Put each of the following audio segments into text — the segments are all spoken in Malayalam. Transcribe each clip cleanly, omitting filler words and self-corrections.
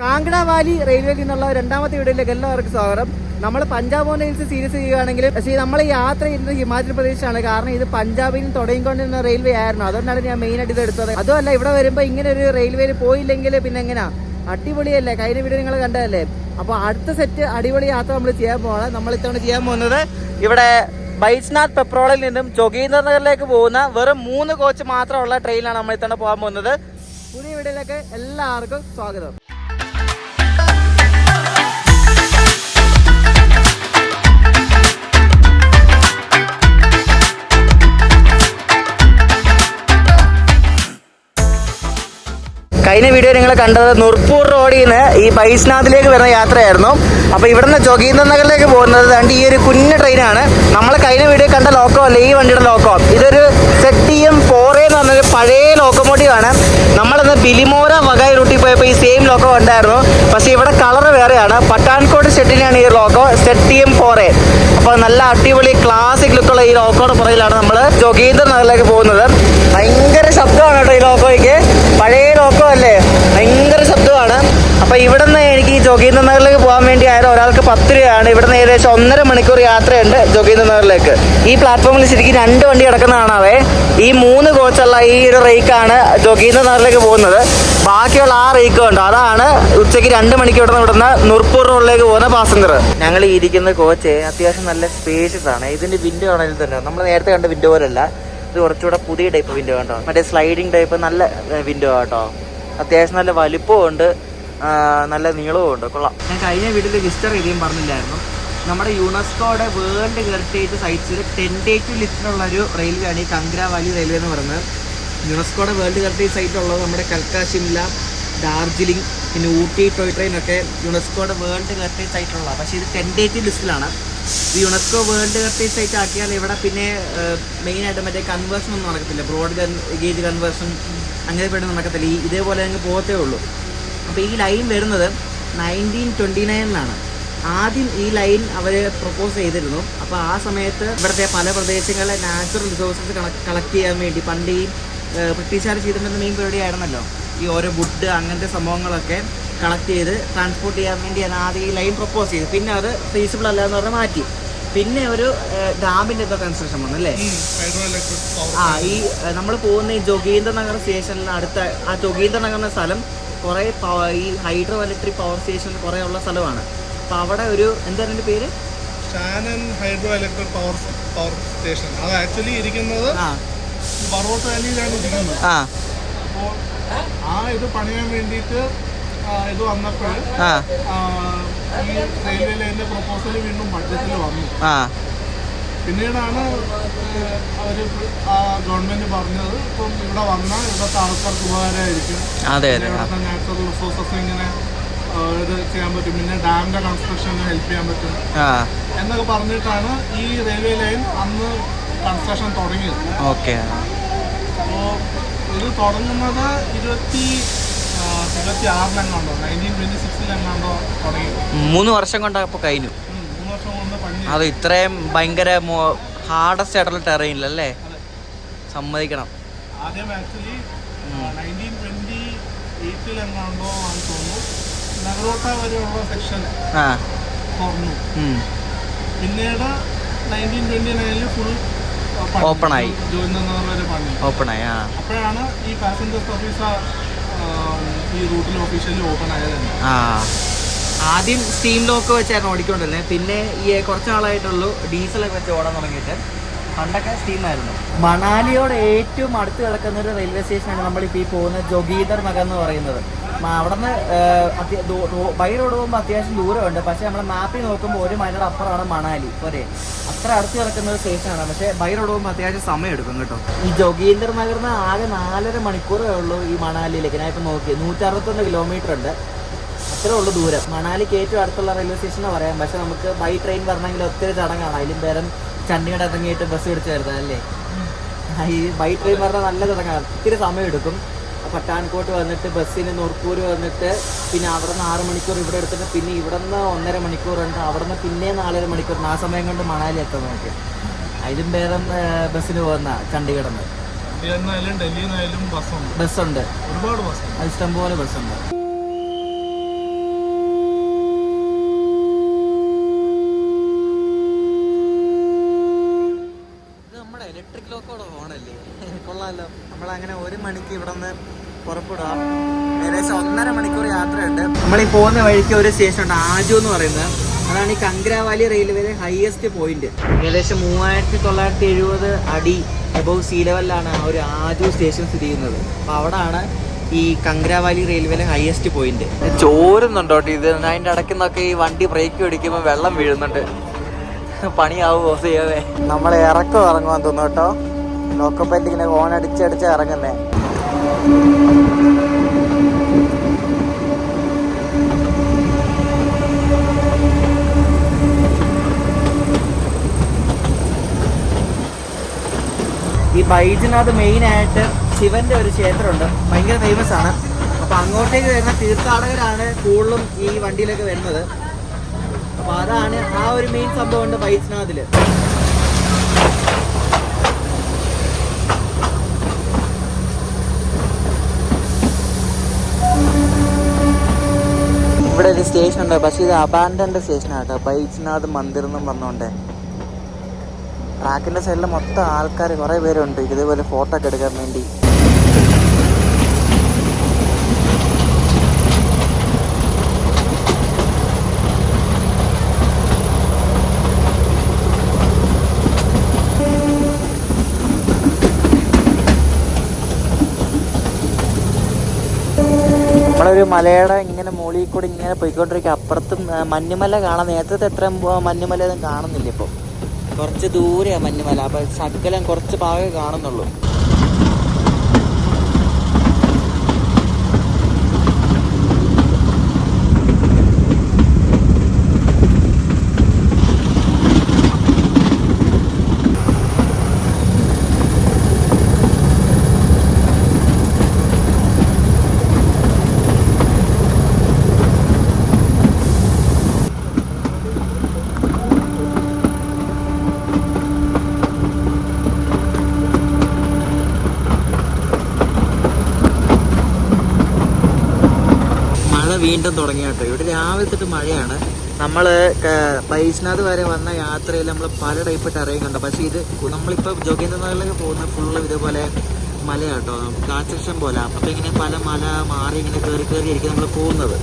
കാങ്കട വാലി റെയിൽവേയിൽ നിന്നുള്ള രണ്ടാമത്തെ വീഡിയോയിലേക്ക് എല്ലാവർക്കും സ്വാഗതം. നമ്മൾ പഞ്ചാബ് ഓൺ റെയിൽസ് സീരീസ് ചെയ്യുകയാണെങ്കിൽ പക്ഷേ നമ്മൾ യാത്ര ചെയ്യുന്നത് ഹിമാചൽ പ്രദേശാണ്. കാരണം ഇത് പഞ്ചാബിൽ നിന്ന് തുടങ്ങിക്കൊണ്ടിരുന്ന റെയിൽവേ ആയിരുന്നു. അതുകൊണ്ടാണ് ഞാൻ മെയിനായിട്ട് ഇത് എടുത്തത്. അതുമല്ല, ഇവിടെ വരുമ്പോൾ ഇങ്ങനെ ഒരു റെയിൽവേയിൽ പോയില്ലെങ്കിൽ പിന്നെ എങ്ങനെയാ, അടിപൊളിയല്ലേ? കഴിഞ്ഞ വീഡിയോ നിങ്ങൾ കണ്ടതല്ലേ? അപ്പോൾ അടുത്ത സെറ്റ് അടിപൊളി യാത്ര നമ്മൾ ചെയ്യാൻ പോകണം. നമ്മൾ ഇത്തവണ ചെയ്യാൻ പോകുന്നത് ഇവിടെ ബൈസ്നാഥ് പെട്രോളിൽ നിന്നും ജോഗീന്ദർ നഗറിലേക്ക് പോകുന്ന വെറും 3 കോച്ച് മാത്രമുള്ള ട്രെയിനിലാണ് നമ്മൾ ഇത്തവണ പോകാൻ പോകുന്നത്. പുതിയ വീഡിയോയിലേക്ക് എല്ലാവർക്കും സ്വാഗതം. കഴിഞ്ഞ വീഡിയോ നിങ്ങൾ കണ്ടത് നൂർപൂർ റോഡിൽ നിന്ന് ഈ ബൈസ്നാഥിലേക്ക് വരുന്ന യാത്രയായിരുന്നു. അപ്പോൾ ഇവിടുന്ന് ജോഗീന്ദർ നഗറിലേക്ക് പോകുന്നത് കണ്ട് ഈ ഒരു കുഞ്ഞു ട്രെയിനാണ്. നമ്മൾ കഴിഞ്ഞ വീഡിയോ കണ്ട ലോക്കോ അല്ല ഈ വണ്ടിയുടെ ലോക്കോ. ഇതൊരു ZTM 4A എന്ന് പറഞ്ഞൊരു പഴയ ലോക്കോമോട്ടീവ് ആണ്. നമ്മളിന്ന് ബിലിമോറ വകായ് റൂട്ടിൽ പോയപ്പോൾ ഈ സെയിം ലോക്കോ ഉണ്ടായിരുന്നു. പക്ഷേ ഇവിടെ കളർ വേറെയാണ്. പട്ടാൻകോട്ട് ഷെഡിനാണ് ഈ ലോക്കോ, ZTM 4A. അപ്പോൾ നല്ല അടിപൊളി ക്ലാസിക് ലുക്കുള്ള ഈ ലോക്കോയുടെ പുറകിലാണ് നമ്മൾ ജോഗീന്ദർ നഗറിലേക്ക് പോകുന്നത്. ഭയങ്കര ശബ്ദമാണ് കേട്ടോ ഈ ലോക്കോയ്ക്ക്. പഴയ ലോക്കോ അല്ലേ, ഭയങ്കര ശബ്ദമാണ്. അപ്പോൾ ഇവിടെ നിന്ന് എനിക്ക് ഈ ജോഗീന്ദർ നഗറിലേക്ക് പോകാൻ വേണ്ടി ആയത് ഒരാൾക്ക് 10 രൂപയാണ്. ഇവിടെ നിന്ന് ഏകദേശം 1.5 മണിക്കൂർ യാത്രയുണ്ട് ജോഗീന്ദർ നഗറിലേക്ക്. ഈ പ്ലാറ്റ്ഫോമിൽ ശരിക്കും 2 വണ്ടി കിടക്കുന്നതാണവേ. ഈ 3 കോച്ചുള്ള ഈ ഒരു റേക്കാണ് ജോഗീന്ദർ നഗറിലേക്ക് പോകുന്നത്. ബാക്കിയുള്ള ആ റേക്ക് ഉണ്ട്, അതാണ് ഉച്ചയ്ക്ക് 2 മണിക്ക് ഇവിടുന്ന് നൂർപൂർ റോഡിലേക്ക് പോകുന്ന പാസഞ്ചർ. ഞങ്ങൾ ഈ ഇരിക്കുന്ന കോച്ച് അത്യാവശ്യം നല്ല സ്പേഷ്യസ് ആണ്. ഇതിന്റെ വിൻഡോ ആണെങ്കിൽ തന്നെ നമ്മൾ നേരത്തെ കണ്ട വിൻഡോ പോലല്ല, ഇത് കുറച്ചുകൂടെ പുതിയ ടൈപ്പ് വിൻഡോ കേട്ടോ. മറ്റേ സ്ലൈഡിങ് ടൈപ്പ് നല്ല വിൻഡോ കേട്ടോ. അത്യാവശ്യം നല്ല വലിപ്പമുണ്ട്, നല്ല നീളവും ഉണ്ട്, കൊള്ളാം. ഞാൻ കഴിഞ്ഞ വീട്ടിൽ വിസിറ്റർ രീതിയും പറഞ്ഞില്ലായിരുന്നു. നമ്മുടെ യുനെസ്കോയുടെ വേൾഡ് ഹെറിറ്റേജ് സൈറ്റ്സിൽ 10 ലിസ്റ്റിലുള്ള ഒരു റെയിൽവേ ആണ് ഈ കാങ്കട വാലി റെയിൽവേ എന്ന് പറയുന്നത്. യുനെസ്കോയുടെ വേൾഡ് ഹെറിറ്റേജ് സൈറ്റ് ഉള്ളത് നമ്മുടെ കൽക്ക, ഷിംല, ഡാർജിലിംഗ്, പിന്നെ ഊട്ടി, ടോയ് ട്രെയിൻ ഒക്കെ യുനെസ്കോയുടെ വേൾഡ് ഹെറിറ്റേജ് സൈറ്റുള്ളതാണ്. പക്ഷേ ഇത് 10 ലിസ്റ്റിലാണ്. ഈ യുനെസ്കോ വേൾഡ് ഹെറിറ്റേജ് സൈറ്റ് ആക്കിയാൽ ഇവിടെ പിന്നെ മെയിനായിട്ട് മറ്റേ കൺവേർഷൻ ഒന്നും നടക്കത്തില്ല. ബ്രോഡ് ഗേജ് കൺവേർഷൻ അങ്ങനെ പെട്ടെന്ന് നടക്കത്തില്ല. ഇതേപോലെ അങ്ങ് പോകത്തേ ഉള്ളൂ. അപ്പോൾ ഈ ലൈൻ വരുന്നത് 1929 ആദ്യം ഈ ലൈൻ അവർ പ്രപ്പോസ് ചെയ്തിരുന്നു. അപ്പോൾ ആ സമയത്ത് ഇവിടുത്തെ പല പ്രദേശങ്ങളിലെ നാച്ചുറൽ റിസോഴ്സസ് കളക്ട് ചെയ്യാൻ വേണ്ടി പണ്ട് ഈ ബ്രിട്ടീഷുകാർ ചെയ്തിട്ടുണ്ടെന്ന മെയിൻ പരിപാടി ആയിരുന്നല്ലോ, ഈ ഓരോ വുഡ് അങ്ങനത്തെ സംഭവങ്ങളൊക്കെ കളക്ട് ചെയ്ത് ട്രാൻസ്പോർട്ട് ചെയ്യാൻ വേണ്ടിയാണ് ആദ്യം ഈ ലൈൻ പ്രപ്പോസ് ചെയ്തത്. പിന്നെ അത് ഫീസിബിൾ അല്ല എന്ന് പറഞ്ഞാൽ മാറ്റി. പിന്നെ ഒരു ഡാമിൻ്റെ ഒക്കെ കൺസ്ട്രക്ഷൻ വന്നല്ലേ. ഈ നമ്മൾ പോകുന്ന ഈ ജോഗീന്ദർ നഗർ സ്റ്റേഷനിൽ അടുത്ത ആ ജോഗീന്ദർ നഗർ എന്ന സ്ഥലം കുറേ ഈ ഹൈഡ്രോ ഇലക്ട്രിക് പവർ സ്റ്റേഷൻ കുറേ ഉള്ള സ്ഥലമാണ്. അപ്പോൾ അവിടെ ഒരു എന്തായിരുന്നു പേര്, Shannon hydro electric power station. അത് ആക്ച്വലി ഇരിക്കുന്നത് ബറോട്ട് വാലിയിലാണ് ഇരിക്കുന്നത്. അപ്പോൾ ആ ഇത് പണിയാൻ വേണ്ടിയിട്ട് ഇത് വന്നപ്പോൾ ഈ റെയിൽവേ ലൈനിന്റെ പ്രപ്പോസൽ വീണ്ടും ബഡ്ജറ്റിൽ വന്നു. പിന്നീടാണ് അവർ ഗവൺമെന്റ് പറഞ്ഞത് ഇപ്പം ഇവിടെ വന്നാൽ ഇവിടുത്തെ ആൾക്കാർക്ക് ഉപകാരമായിരിക്കും, ഇവിടുത്തെ നാച്ചുറൽ റിസോഴ്സസ് ഇങ്ങനെ ഇത് ചെയ്യാൻ പറ്റും, പിന്നെ ഡാമിന്റെ കൺസ്ട്രക്ഷന് ഹെൽപ്പ് ചെയ്യാൻ പറ്റും എന്നൊക്കെ പറഞ്ഞിട്ടാണ് ഈ റെയിൽവേ ലൈൻ അന്ന് കൺസ്ട്രക്ഷൻ തുടങ്ങിയത്. അപ്പോൾ ഇത് തുടങ്ങുന്നത് 1926 1926 തുടങ്ങി. 3 വർഷം കൊണ്ടപ്പോൾ കഴിഞ്ഞു. 3 വർഷം കൊണ്ട് പണി. അത് ഇത്രയും ഭയങ്കര ഹാർഡസ്റ്റ് ആയിട്ടുള്ള ടെറൈനിലല്ലേ, സമ്മതിക്കണം. ആദ്യം ആക്ച്വലി 1928 ആണെന്ന് തോന്നുന്നു നഗരോട്ട വരെയുള്ള സെക്ഷൻ തുറന്നു. പിന്നീട് 1929 ഫുൾ ഓപ്പണായി, ഓപ്പണായി. അപ്പോഴാണ് ഈ പാസഞ്ചർ സർവീസ് ഈ റൂട്ടിൽ ഒഫീഷ്യലി ഓപ്പൺ ആയത്. ആദ്യം സ്റ്റീം ലോക്ക് വെച്ചായിരുന്നു ഓടിക്കൊണ്ടിരുന്നത്. പിന്നെ ഈ കുറച്ച് നാളായിട്ടുള്ളൂ ഡീസലൊക്കെ വെച്ച് ഓടാൻ തുടങ്ങിയിട്ട്. പണ്ടൊക്കെ സ്റ്റീമായിരുന്നു. മണാലിയോട് ഏറ്റവും അടുത്ത് കിടക്കുന്ന ഒരു റെയിൽവേ സ്റ്റേഷനാണ് നമ്മളിപ്പോൾ ഈ പോകുന്ന ജോഗീന്ദർ നഗർ എന്ന് പറയുന്നത്. അവിടെ നിന്ന് ബൈ റോഡ് പോകുമ്പോൾ അത്യാവശ്യം ദൂരമുണ്ട്. പക്ഷേ നമ്മൾ മാപ്പിൽ നോക്കുമ്പോൾ 1 മൈലിയുടെ അപ്പുറമാണ് മണാലി. പോരെ, അത്ര അടുത്ത് കിടക്കുന്ന ഒരു സ്റ്റേഷനാണ്. പക്ഷേ ബൈ റോഡ് പോകുമ്പോൾ അത്യാവശ്യം സമയം എടുക്കും കേട്ടോ. ഈ ജോഗീന്ദർ നഗറിന് ആകെ 4.5 മണിക്കൂറേ ഉള്ളൂ ഈ മണാലിയിലേക്ക്. ഞാൻ ഇപ്പോൾ നോക്കി 161 കിലോമീറ്റർ ഉണ്ട്, അത്രേ ഉള്ളൂ ദൂരം. മണാലിക്ക് ഏറ്റവും അടുത്തുള്ള റെയിൽവേ സ്റ്റേഷനെ പറയാം. പക്ഷേ നമുക്ക് ബൈ ട്രെയിൻ വരണമെങ്കിൽ ഒത്തിരി ചടങ്ങാണ്. അതിലും പേരം ചണ്ഡീഗഡ് ഇറങ്ങിയിട്ട് ബസ് പിടിച്ച് വരുന്നത് അല്ലേ. ഈ ബൈ ട്രെയിൻ പറഞ്ഞാൽ നല്ല ചടങ്ങാണ്, ഒത്തിരി സമയം എടുക്കും. പട്ടാൻകോട്ട് വന്നിട്ട് ബസ്സിന് നൂർപൂർ വന്നിട്ട് പിന്നെ അവിടെ നിന്ന് 6 മണിക്കൂർ ഇവിടെ എടുത്തിട്ട് പിന്നെ ഇവിടെ നിന്ന് 1.5 മണിക്കൂറുണ്ട്. അവിടെ നിന്ന് പിന്നെ 4.5 മണിക്കൂർ. ആ സമയം കൊണ്ട് മണാലി എത്താൻ നോക്കി. അതിലും ഭേദം ബസ്സിന് പോകുന്ന ചണ്ഡീഗഡിൽ നിന്ന്. ഡൽഹിയിൽ ബസ്സുണ്ട്, ഒരുപാട് ബസ്, ഇഷ്ടംപോലെ ബസ്സുണ്ട്. മണിക്ക് ഇവിടെ നിന്ന് പുറപ്പെടാം. ഏകദേശം 1.5 മണിക്കൂർ യാത്രയുണ്ട്. നമ്മളീ പോകുന്ന വഴിക്ക് ഒരു സ്റ്റേഷൻ ഉണ്ട്, ആജു എന്ന് പറയുന്നത്. അതാണ് ഈ കങ്ക്രാവാലി റെയിൽവേയിലെ ഹയസ്റ്റ് പോയിന്റ്. ഏകദേശം 3970 അടി എബവ് സീ ലെവലിലാണ് ആ ഒരു ആജു സ്റ്റേഷൻ സ്ഥിതി ചെയ്യുന്നത്. അപ്പോൾ അവിടാണ് ഈ കങ്ക്രാവാലി റെയിൽവേയിലെ ഹയസ്റ്റ് പോയിന്റ്. ചോരുന്നുണ്ടോ ഇത്? അതിൻ്റെ ഇടയ്ക്കുന്നൊക്കെ ഈ വണ്ടി ബ്രേക്ക് പിടിക്കുമ്പോൾ വെള്ളം വീഴുന്നുണ്ട്. പണിയാവുമോ ചെയ്യാതെ? നമ്മളെ ഇറങ്ങുവാൻ തോന്നുന്നു കേട്ടോ. ലോക്കോ പൈലറ്റ് ഇങ്ങനെ ഹോൺ അടിച്ചടിച്ച് ഇറങ്ങുന്നേ. ഈ ബൈജുനാഥ് മെയിനായിട്ട് ശിവന്റെ ഒരു ക്ഷേത്രമുണ്ട്, ഭയങ്കര ഫേമസ് ആണ്. അപ്പോൾ അങ്ങോട്ടേക്ക് വരുന്ന തീർത്ഥാടകരാണ് കൂടുതലും ഈ വണ്ടിയിലൊക്കെ വരുന്നത്. അപ്പോൾ അതാണ് ആ ഒരു മെയിൻ സംഭവമുണ്ട് ബൈജുനാഥിൽ. ഇവിടെ ഒരു സ്റ്റേഷൻ ഉണ്ട്, പക്ഷേ ഇത് അബാൻഡൻഡ് സ്റ്റേഷനാട്ടോ, ബൈജുനാഥ് മന്ദിർ എന്നും പറഞ്ഞുകൊണ്ട്. ട്രാക്കിൻ്റെ സൈഡിൽ മൊത്തം ആൾക്കാർ കുറേ പേരുണ്ട് ഇതേപോലെ ഫോട്ടോ ഒക്കെ എടുക്കാൻ വേണ്ടി. നമ്മളൊരു മലയുടെ ഇങ്ങനെ മുകളിൽ കൂടി ഇങ്ങനെ പോയിക്കൊണ്ടിരിക്കുക. അപ്പുറത്തും മഞ്ഞുമല കാണാൻ, നേരത്തെ എത്ര മഞ്ഞുമല ഒന്നും കാണുന്നില്ല ഇപ്പോൾ. കുറച്ച് ദൂരെയാണ് മഞ്ഞുമല, അപ്പം ശകലം കുറച്ച് ഭാഗമേ കാണുന്നുള്ളൂ. വീണ്ടും തുടങ്ങി കേട്ടോ. ഇവിടെ രാവിലെ തൊട്ട് മഴയാണ്. നമ്മൾ ബൈജുനാഥ് വരെ വന്ന യാത്രയിൽ നമ്മൾ പല ടൈപ്പ് ടെറയും കണ്ടു. പക്ഷേ ഇത് നമ്മളിപ്പോൾ ജോഗേന്ദ്രനഗറിലേക്ക് പോകുന്ന ഫുള്ള് ഇതേപോലെ മലയാട്ടോ, ഘാട്ട് സെക്ഷൻ പോലെ. അപ്പോൾ ഇങ്ങനെ പല മല മാറി ഇങ്ങനെ കയറി ആയിരിക്കും നമ്മൾ പോകുന്നത്.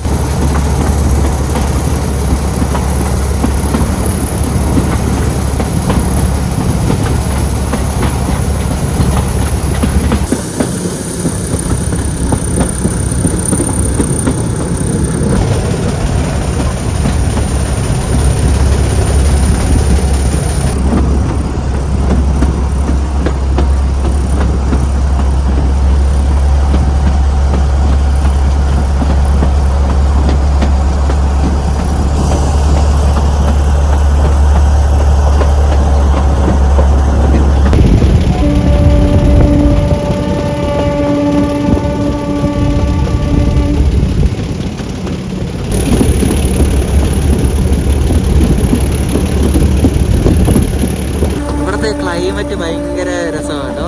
ക്ലൈമറ്റ് ഭയങ്കര രസമാണ് കേട്ടോ.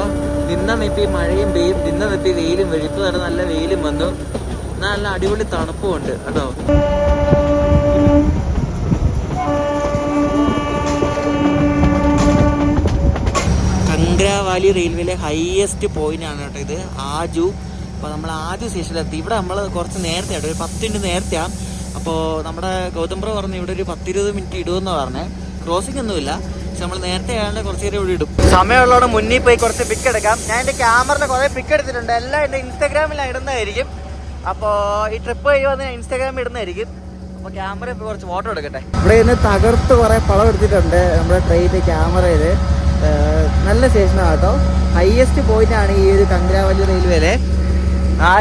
നിപ്പി മഴയും പെയ്യും, നിപ്പി വെയിലും വരും. ഇപ്പോൾ തന്നെ നല്ല വെയിലും വന്നു, നല്ല അടിപൊളി തണുപ്പും ഉണ്ട് കേട്ടോ. കങ്ക്രാവാലി റെയിൽവേയിലെ ഹയസ്റ്റ് പോയിന്റ് ആണ് കേട്ടോ ഇത്, ആജു. അപ്പോൾ നമ്മൾ ആജു സ്റ്റേഷനിലെത്തി. ഇവിടെ നമ്മൾ കുറച്ച് നേരത്തെ ആയിട്ട്, ഒരു 10 മിനിറ്റ് നേരത്തെയാണ്. അപ്പോൾ നമ്മുടെ ഗൗതംബ്ര പറഞ്ഞു ഇവിടെ ഒരു 10-20 മിനിറ്റ് ഇടുമെന്ന് പറഞ്ഞേ. ക്രോസിംഗ് ഒന്നുമില്ല, പക്ഷെ നമ്മൾ നേരത്തെ ആയതുകൊണ്ട് കുറച്ച് നേരം ഇവിടെ ഇടും. സമയമുള്ളതോടെ മുന്നിൽ പോയി കുറച്ച് പിക്ക് എടുക്കാം. ഞാൻ എൻ്റെ ക്യാമറയിൽ കുറേ പിക്ക് എടുത്തിട്ടുണ്ട്, എല്ലാം എൻ്റെ ഇൻസ്റ്റാഗ്രാമിൽ ഇടുന്നതായിരിക്കും. അപ്പോൾ ഈ ട്രിപ്പ് കഴിയുമ്പോൾ ഞാൻ ഇൻസ്റ്റാഗ്രാമിൽ ഇടുന്നതായിരിക്കും. അപ്പോൾ ക്യാമറയിൽ പോയി കുറച്ച് ഫോട്ടോ എടുക്കട്ടെ. ഇവിടെ നിന്ന് തകർത്ത് കുറേ പളം എടുത്തിട്ടുണ്ട് നമ്മുടെ ട്രെയിനിൻ്റെ ക്യാമറയിൽ. നല്ല സ്റ്റേഷനാണ് കേട്ടോ, ഹയസ്റ്റ് പോയിന്റ് ആണ് ഈ ഒരു കങ്ക്രാവാലി റെയിൽവേയിലെ. ആ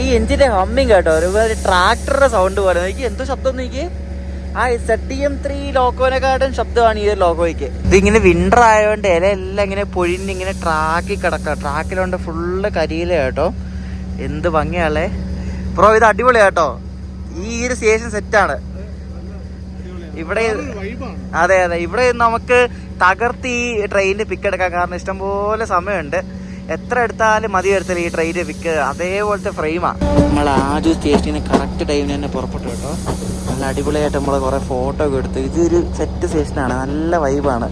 ഈ എഞ്ചിൻ്റെ ഹമ്മിങ് കേട്ടോ, ഒരുപാട് ട്രാക്ടറുടെ സൗണ്ട് പോലെ. എനിക്ക് എന്തോ ശബ്ദം നോക്കി. ആ ZTM3 ലോക്കോനെക്കാട്ടും ശബ്ദമാണ് ഈ ഒരു ലോക്കോയ്ക്ക്. ഇതിങ്ങനെ വിന്റർ ആയതുകൊണ്ട് ഇലയെല്ലാം ഇങ്ങനെ പൊഴിഞ്ഞിങ്ങനെ ട്രാക്കിൽ കിടക്കുക. ട്രാക്കിലുണ്ട് ഫുള്ള് കരിയില കേട്ടോ. എന്ത് ഭംഗിയാളേ ബ്രോ, ഇത് അടിപൊളിയാ കേട്ടോ. ഈ ഒരു സ്റ്റേഷൻ സെറ്റാണ് ഇവിടെ. അതെ ഇവിടെ നമുക്ക് തകർത്ത് ഈ ട്രെയിനിന്റെ പിക്ക് എടുക്കാൻ, കാരണം ഇഷ്ടംപോലെ സമയമുണ്ട്. എത്ര എടുത്താലും മതി വരത്തില്ല ഈ ട്രെയിനിന്റെ പിക്ക്, അതേപോലത്തെ ഫ്രെയിമാണ്. നമ്മൾ ആദ്യം സ്റ്റേഷനിൽ കറക്റ്റ് ടൈമിന് തന്നെ പുറപ്പെട്ടു കേട്ടോ. നല്ല അടിപൊളിയായിട്ട് നമ്മൾ കുറേ ഫോട്ടോ ഒക്കെ എടുത്തു. ഇതൊരു സെറ്റ് സ്റ്റേഷനാണ്, നല്ല വൈബാണ്,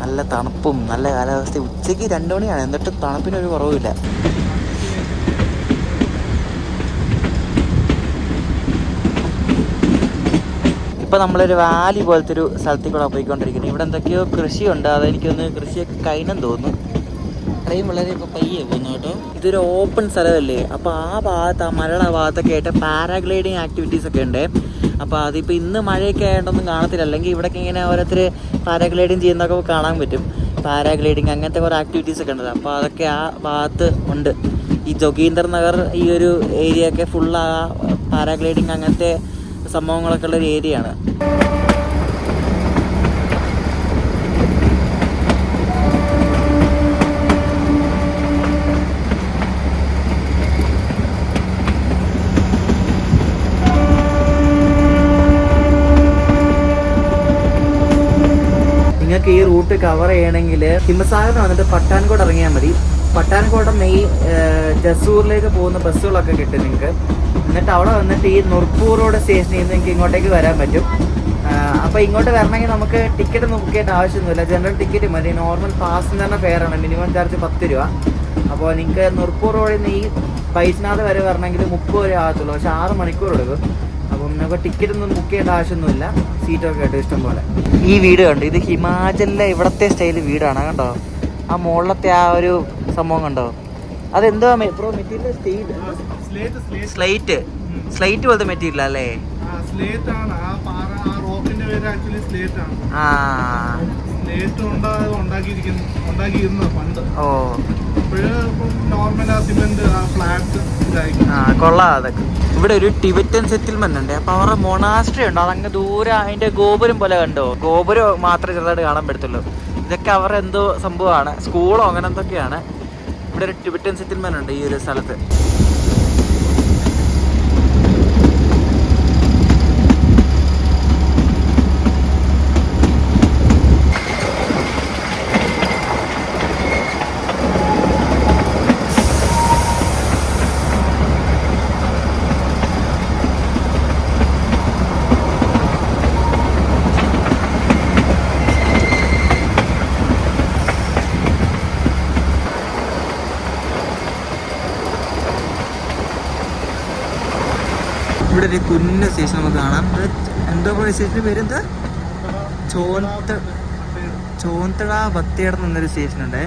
നല്ല തണുപ്പും നല്ല കാലാവസ്ഥ. ഉച്ചയ്ക്ക് 2 മണിയാണ്, എന്നിട്ട് തണുപ്പിനൊരു കുറവില്ല. ഇപ്പോൾ നമ്മളൊരു വാലി പോലത്തെ ഒരു സ്ഥലത്തിൽ കൂടെ പോയിക്കൊണ്ടിരിക്കുന്നത്. ഇവിടെ എന്തൊക്കെയോ കൃഷിയുണ്ട്, അതെനിക്കൊന്ന് കൃഷിയൊക്കെ കഴിഞ്ഞെന്ന് തോന്നുന്നു. ട്രെയിൻ വളരെ ഇപ്പോൾ പയ്യെ പോകുന്നു കേട്ടോ. ഇതൊരു ഓപ്പൺ സ്ഥലമല്ലേ, അപ്പോൾ ആ ഭാഗത്ത്, ആ മലയുടെ ഭാഗത്തൊക്കെ ആയിട്ട് പാരാഗ്ലൈഡിങ് ആക്ടിവിറ്റീസ് ഒക്കെ ഉണ്ട്. അപ്പോൾ അതിപ്പോൾ ഇന്ന് മഴയൊക്കെ ആയതുകൊണ്ടൊന്നും കാണത്തില്ല, അല്ലെങ്കിൽ ഇവിടെയൊക്കെ ഇങ്ങനെ ഓരോരുത്തർ പാരാഗ്ലൈഡിങ് ചെയ്യുന്നതൊക്കെ കാണാൻ പറ്റും. പാരാഗ്ലൈഡിങ് അങ്ങനത്തെ കുറേ ആക്ടിവിറ്റീസ് ഒക്കെ ഉണ്ട്. അപ്പോൾ അതൊക്കെ ആ ഭാഗത്ത് ഉണ്ട്. ഈ ജോഗീന്ദർ നഗർ ഈ ഒരു ഏരിയ ഒക്കെ ഫുള്ള് ആ പാരാഗ്ലൈഡിങ് അങ്ങനത്തെ സംഭവങ്ങളൊക്കെ ഉള്ളൊരു ഏരിയ ആണ്. നിങ്ങൾക്ക് ഈ റൂട്ട് കവർ ചെയ്യണമെങ്കിൽ ഹിമസാഗറിന് വന്നിട്ട് പട്ടാൻകോട്ട് ഇറങ്ങിയാൽ മതി. പട്ടാൻകോട്ട് ഈ ജസൂറിലേക്ക് പോകുന്ന ബസ്സുകളൊക്കെ കിട്ടും നിങ്ങൾക്ക്. എന്നിട്ട് അവിടെ വന്നിട്ട് ഈ നുർപ്പൂർ റോഡ് സ്റ്റേഷനിൽ നിന്ന് നിങ്ങൾക്ക് ഇങ്ങോട്ടേക്ക് വരാൻ പറ്റും. അപ്പോൾ ഇങ്ങോട്ട് വരണമെങ്കിൽ നമുക്ക് ടിക്കറ്റ് ഒന്നും ബുക്ക് ചെയ്യേണ്ട ആവശ്യമൊന്നുമില്ല, ജനറൽ ടിക്കറ്റ് മതി. നോർമൽ പാസഞ്ചറിൻ്റെ ഫെയറാണ്, മിനിമം ചാർജ് 10 രൂപ. അപ്പോൾ നിങ്ങൾക്ക് നുർപ്പൂർ റോഡിൽ നിന്ന് ഈ ബൈസ്നാഥ് വരെ വരണമെങ്കിൽ 30 രൂപ ആകത്തുള്ളൂ, പക്ഷേ 6 മണിക്കൂർ എടുക്കും. അപ്പം നമുക്ക് ടിക്കറ്റ് ഒന്നും ബുക്ക് ചെയ്യേണ്ട ആവശ്യമൊന്നുമില്ല, സീറ്റൊക്കെ ആയിട്ട് ഇഷ്ടം പോലെ. ഈ വീട് കണ്ടോ, ഇത് ഹിമാചലിലെ ഇവിടത്തെ സ്റ്റൈൽ വീടാണ് കണ്ടോ. ആ മുകളിലത്തെ ആ ഒരു സംഭവം കണ്ടോ, അതെന്തോ മെറ്റീരിയൽ സ്ലേറ്റ് പോലത്തെ മെറ്റീരിയൽ അല്ലേ? കൊള്ളാം അതൊക്കെ. ഇവിടെ ഒരു ടിബറ്റൻ സെറ്റിൽമെന്റ് ഉണ്ട്. അപ്പൊ അവരുടെ മൊണാസ്ട്രി ഉണ്ട്, അതങ്ങ് ദൂരെ അതിന്റെ ഗോപുരം പോലെ കണ്ടോ. ഗോപുരം മാത്രമേ ചെറുതായിട്ട് കാണാൻ പറ്റത്തുള്ളൂ. ഇതൊക്കെ അവരുടെ എന്തോ സംഭവമാണ്, സ്കൂളോ അങ്ങനെ എന്തൊക്കെയാണ്. ഇവിടെ ഒരു ടിബറ്റൻ സെറ്റിൽമെന്റ് ഉണ്ട് ഈ ഒരു സ്ഥലത്ത്. ഇവിടെ ഒരു കുഞ്ഞ സ്റ്റേഷൻ നമുക്ക് കാണാം. എന്തോ സ്റ്റേഷൻ്റെ പേരെന്താ, ചോന്തട ബത്തേടം എന്നൊരു സ്റ്റേഷനുണ്ട്.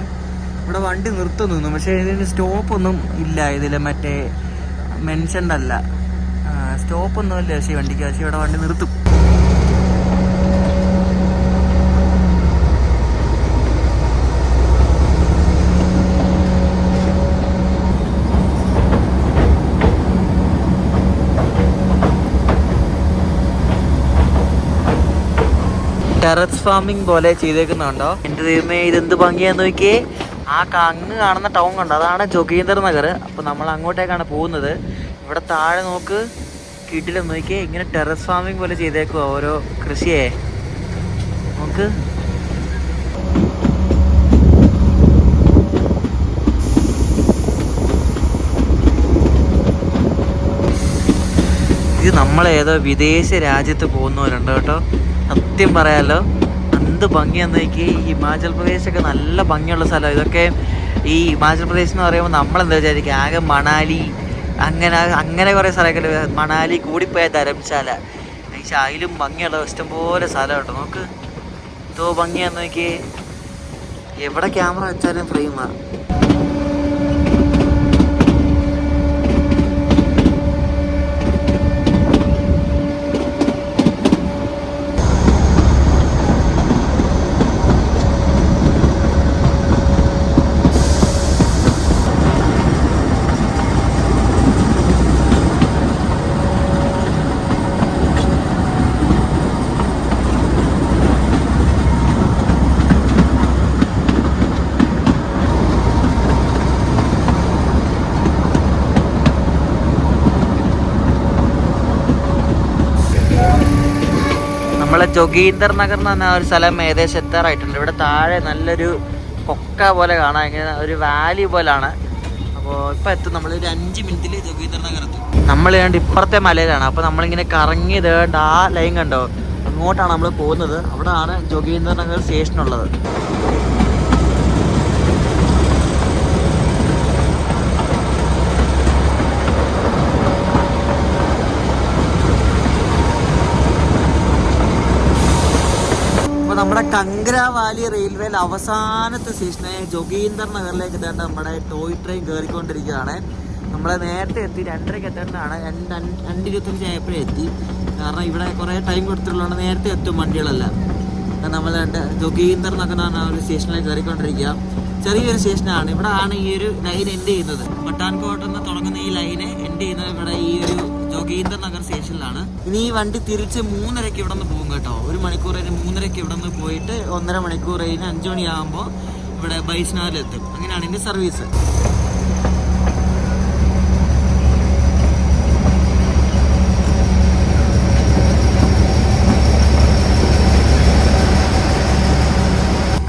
ഇവിടെ വണ്ടി നിർത്തും തോന്നുന്നു, പക്ഷേ ഇതിന് സ്റ്റോപ്പൊന്നും ഇല്ല. ഇതിൽ മറ്റേ മെൻഷൻഡ് അല്ല, സ്റ്റോപ്പൊന്നും ഇല്ല പക്ഷേ വണ്ടിക്ക്. പക്ഷേ ഇവിടെ വണ്ടി നിർത്തും. ടെറസ് ഫാമിംഗ് പോലെ ചെയ്തേക്കുന്നുണ്ടോ. എൻ്റെ ദൈവമേ, ഇതെന്ത് ഭംഗിയാന്ന് നോക്കിയേ. ആ അങ്ങ് കാണുന്ന ടൗൺ കണ്ടോ, അതാണ് ജോഗീന്ദർ നഗർ. അപ്പോൾ നമ്മൾ അങ്ങോട്ടേക്കാണ് പോകുന്നത്. ഇവിടെ താഴെ നോക്ക്, കിടിലം നോക്കിയേ. ഇങ്ങനെ ടെറസ് ഫാമിംഗ് പോലെ ചെയ്തേക്കുവാ ഓരോ കൃഷിയെ. നോക്ക്, ഇത് നമ്മളേതോ വിദേശ രാജ്യത്ത് പോകുന്നവരുണ്ട് കേട്ടോ. സത്യം പറയാലോ, എന്ത് ഭംഗിയാന്ന് നോക്കി. ഈ ഹിമാചൽ പ്രദേശൊക്കെ നല്ല ഭംഗിയുള്ള സ്ഥലം. ഇതൊക്കെ ഈ ഹിമാചൽ പ്രദേശ് എന്ന് പറയുമ്പോൾ നമ്മളെന്താ വിചാരിക്കുക, ആകെ മണാലി അങ്ങനെ കുറേ സ്ഥലമൊക്കെ. മണാലി കൂടിപ്പോയ ധരംശാല. പക്ഷേ അതിലും ഭംഗിയുള്ള ഇഷ്ടംപോലെ സ്ഥലമുണ്ട്. നോക്ക്, എന്തോ ഭംഗിയാന്ന് നോക്കി. എവിടെ ക്യാമറ വെച്ചാലും ഫ്രെയിമാണ്. നമ്മളെ ജോഗീന്ദർ നഗർ എന്ന് പറഞ്ഞ ഒരു സ്ഥലം ഏകദേശം എത്താറായിട്ടുണ്ട്. ഇവിടെ താഴെ നല്ലൊരു കൊക്ക പോലെ കാണാം, ഇങ്ങനെ ഒരു വാലി പോലാണ്. അപ്പോൾ ഇപ്പം എത്തും, നമ്മളൊരു 5 മിനിറ്റിൽ ജോഗീന്ദർ നഗർ എത്തും. നമ്മൾ കണ്ട് ഇപ്പുറത്തെ മലയിലാണ്. അപ്പോൾ നമ്മളിങ്ങനെ കറങ്ങി ഇതേണ്ട ആ ലൈൻ കണ്ടോ, അങ്ങോട്ടാണ് നമ്മൾ പോകുന്നത്. അവിടെയാണ് ജോഗീന്ദർ നഗർ സ്റ്റേഷനുള്ളത്. നമ്മുടെ കംഗ്രാവാലി റെയിൽവേയിൽ അവസാനത്തെ സ്റ്റേഷനായ ജോഗീന്ദർ നഗറിലേക്ക് എത്തേണ്ട നമ്മുടെ ടോയ് ട്രെയിൻ കയറിക്കൊണ്ടിരിക്കുകയാണ്. നമ്മളെ നേരത്തെ എത്തി 2:30 എത്തേണ്ടതാണ്. 2:25 ആയപ്പോഴേ എത്തി. കാരണം ഇവിടെ കുറേ ടൈം കൊടുത്തിട്ടുള്ളതാണ്, നേരത്തെ എത്തും വണ്ടികളെല്ലാം. നമ്മൾ ജോഗീന്ദർ നഗർ എന്ന ഒരു സ്റ്റേഷനിലേക്ക് കയറിക്കൊണ്ടിരിക്കുക. ചെറിയൊരു സ്റ്റേഷനാണ്. ഇവിടെ ആണ് ഈ ഒരു ലൈൻ എൻഡ് ചെയ്യുന്നത്. പട്ടാൻകോട്ട് നിന്ന് തുടങ്ങുന്ന ഈ ലൈന് എൻഡ് ചെയ്യുന്നത് ഇവിടെ ഈ ഒരു ജോഗീന്ദർ നഗർ സ്റ്റേഷനിലാണ്. ഇനി ഈ വണ്ടി തിരിച്ച് 3:30 ഇവിടെ നിന്ന് പോകും കേട്ടോ. 1 മണിക്കൂർ 3:30 ഇവിടെ നിന്ന് പോയിട്ട് 1.5 മണിക്കൂർ 5 മണിയാകുമ്പോൾ ഇവിടെ ബൈസ്നാഥിലെത്തും. അങ്ങനെയാണ് ഇതിൻ്റെ സർവീസ്.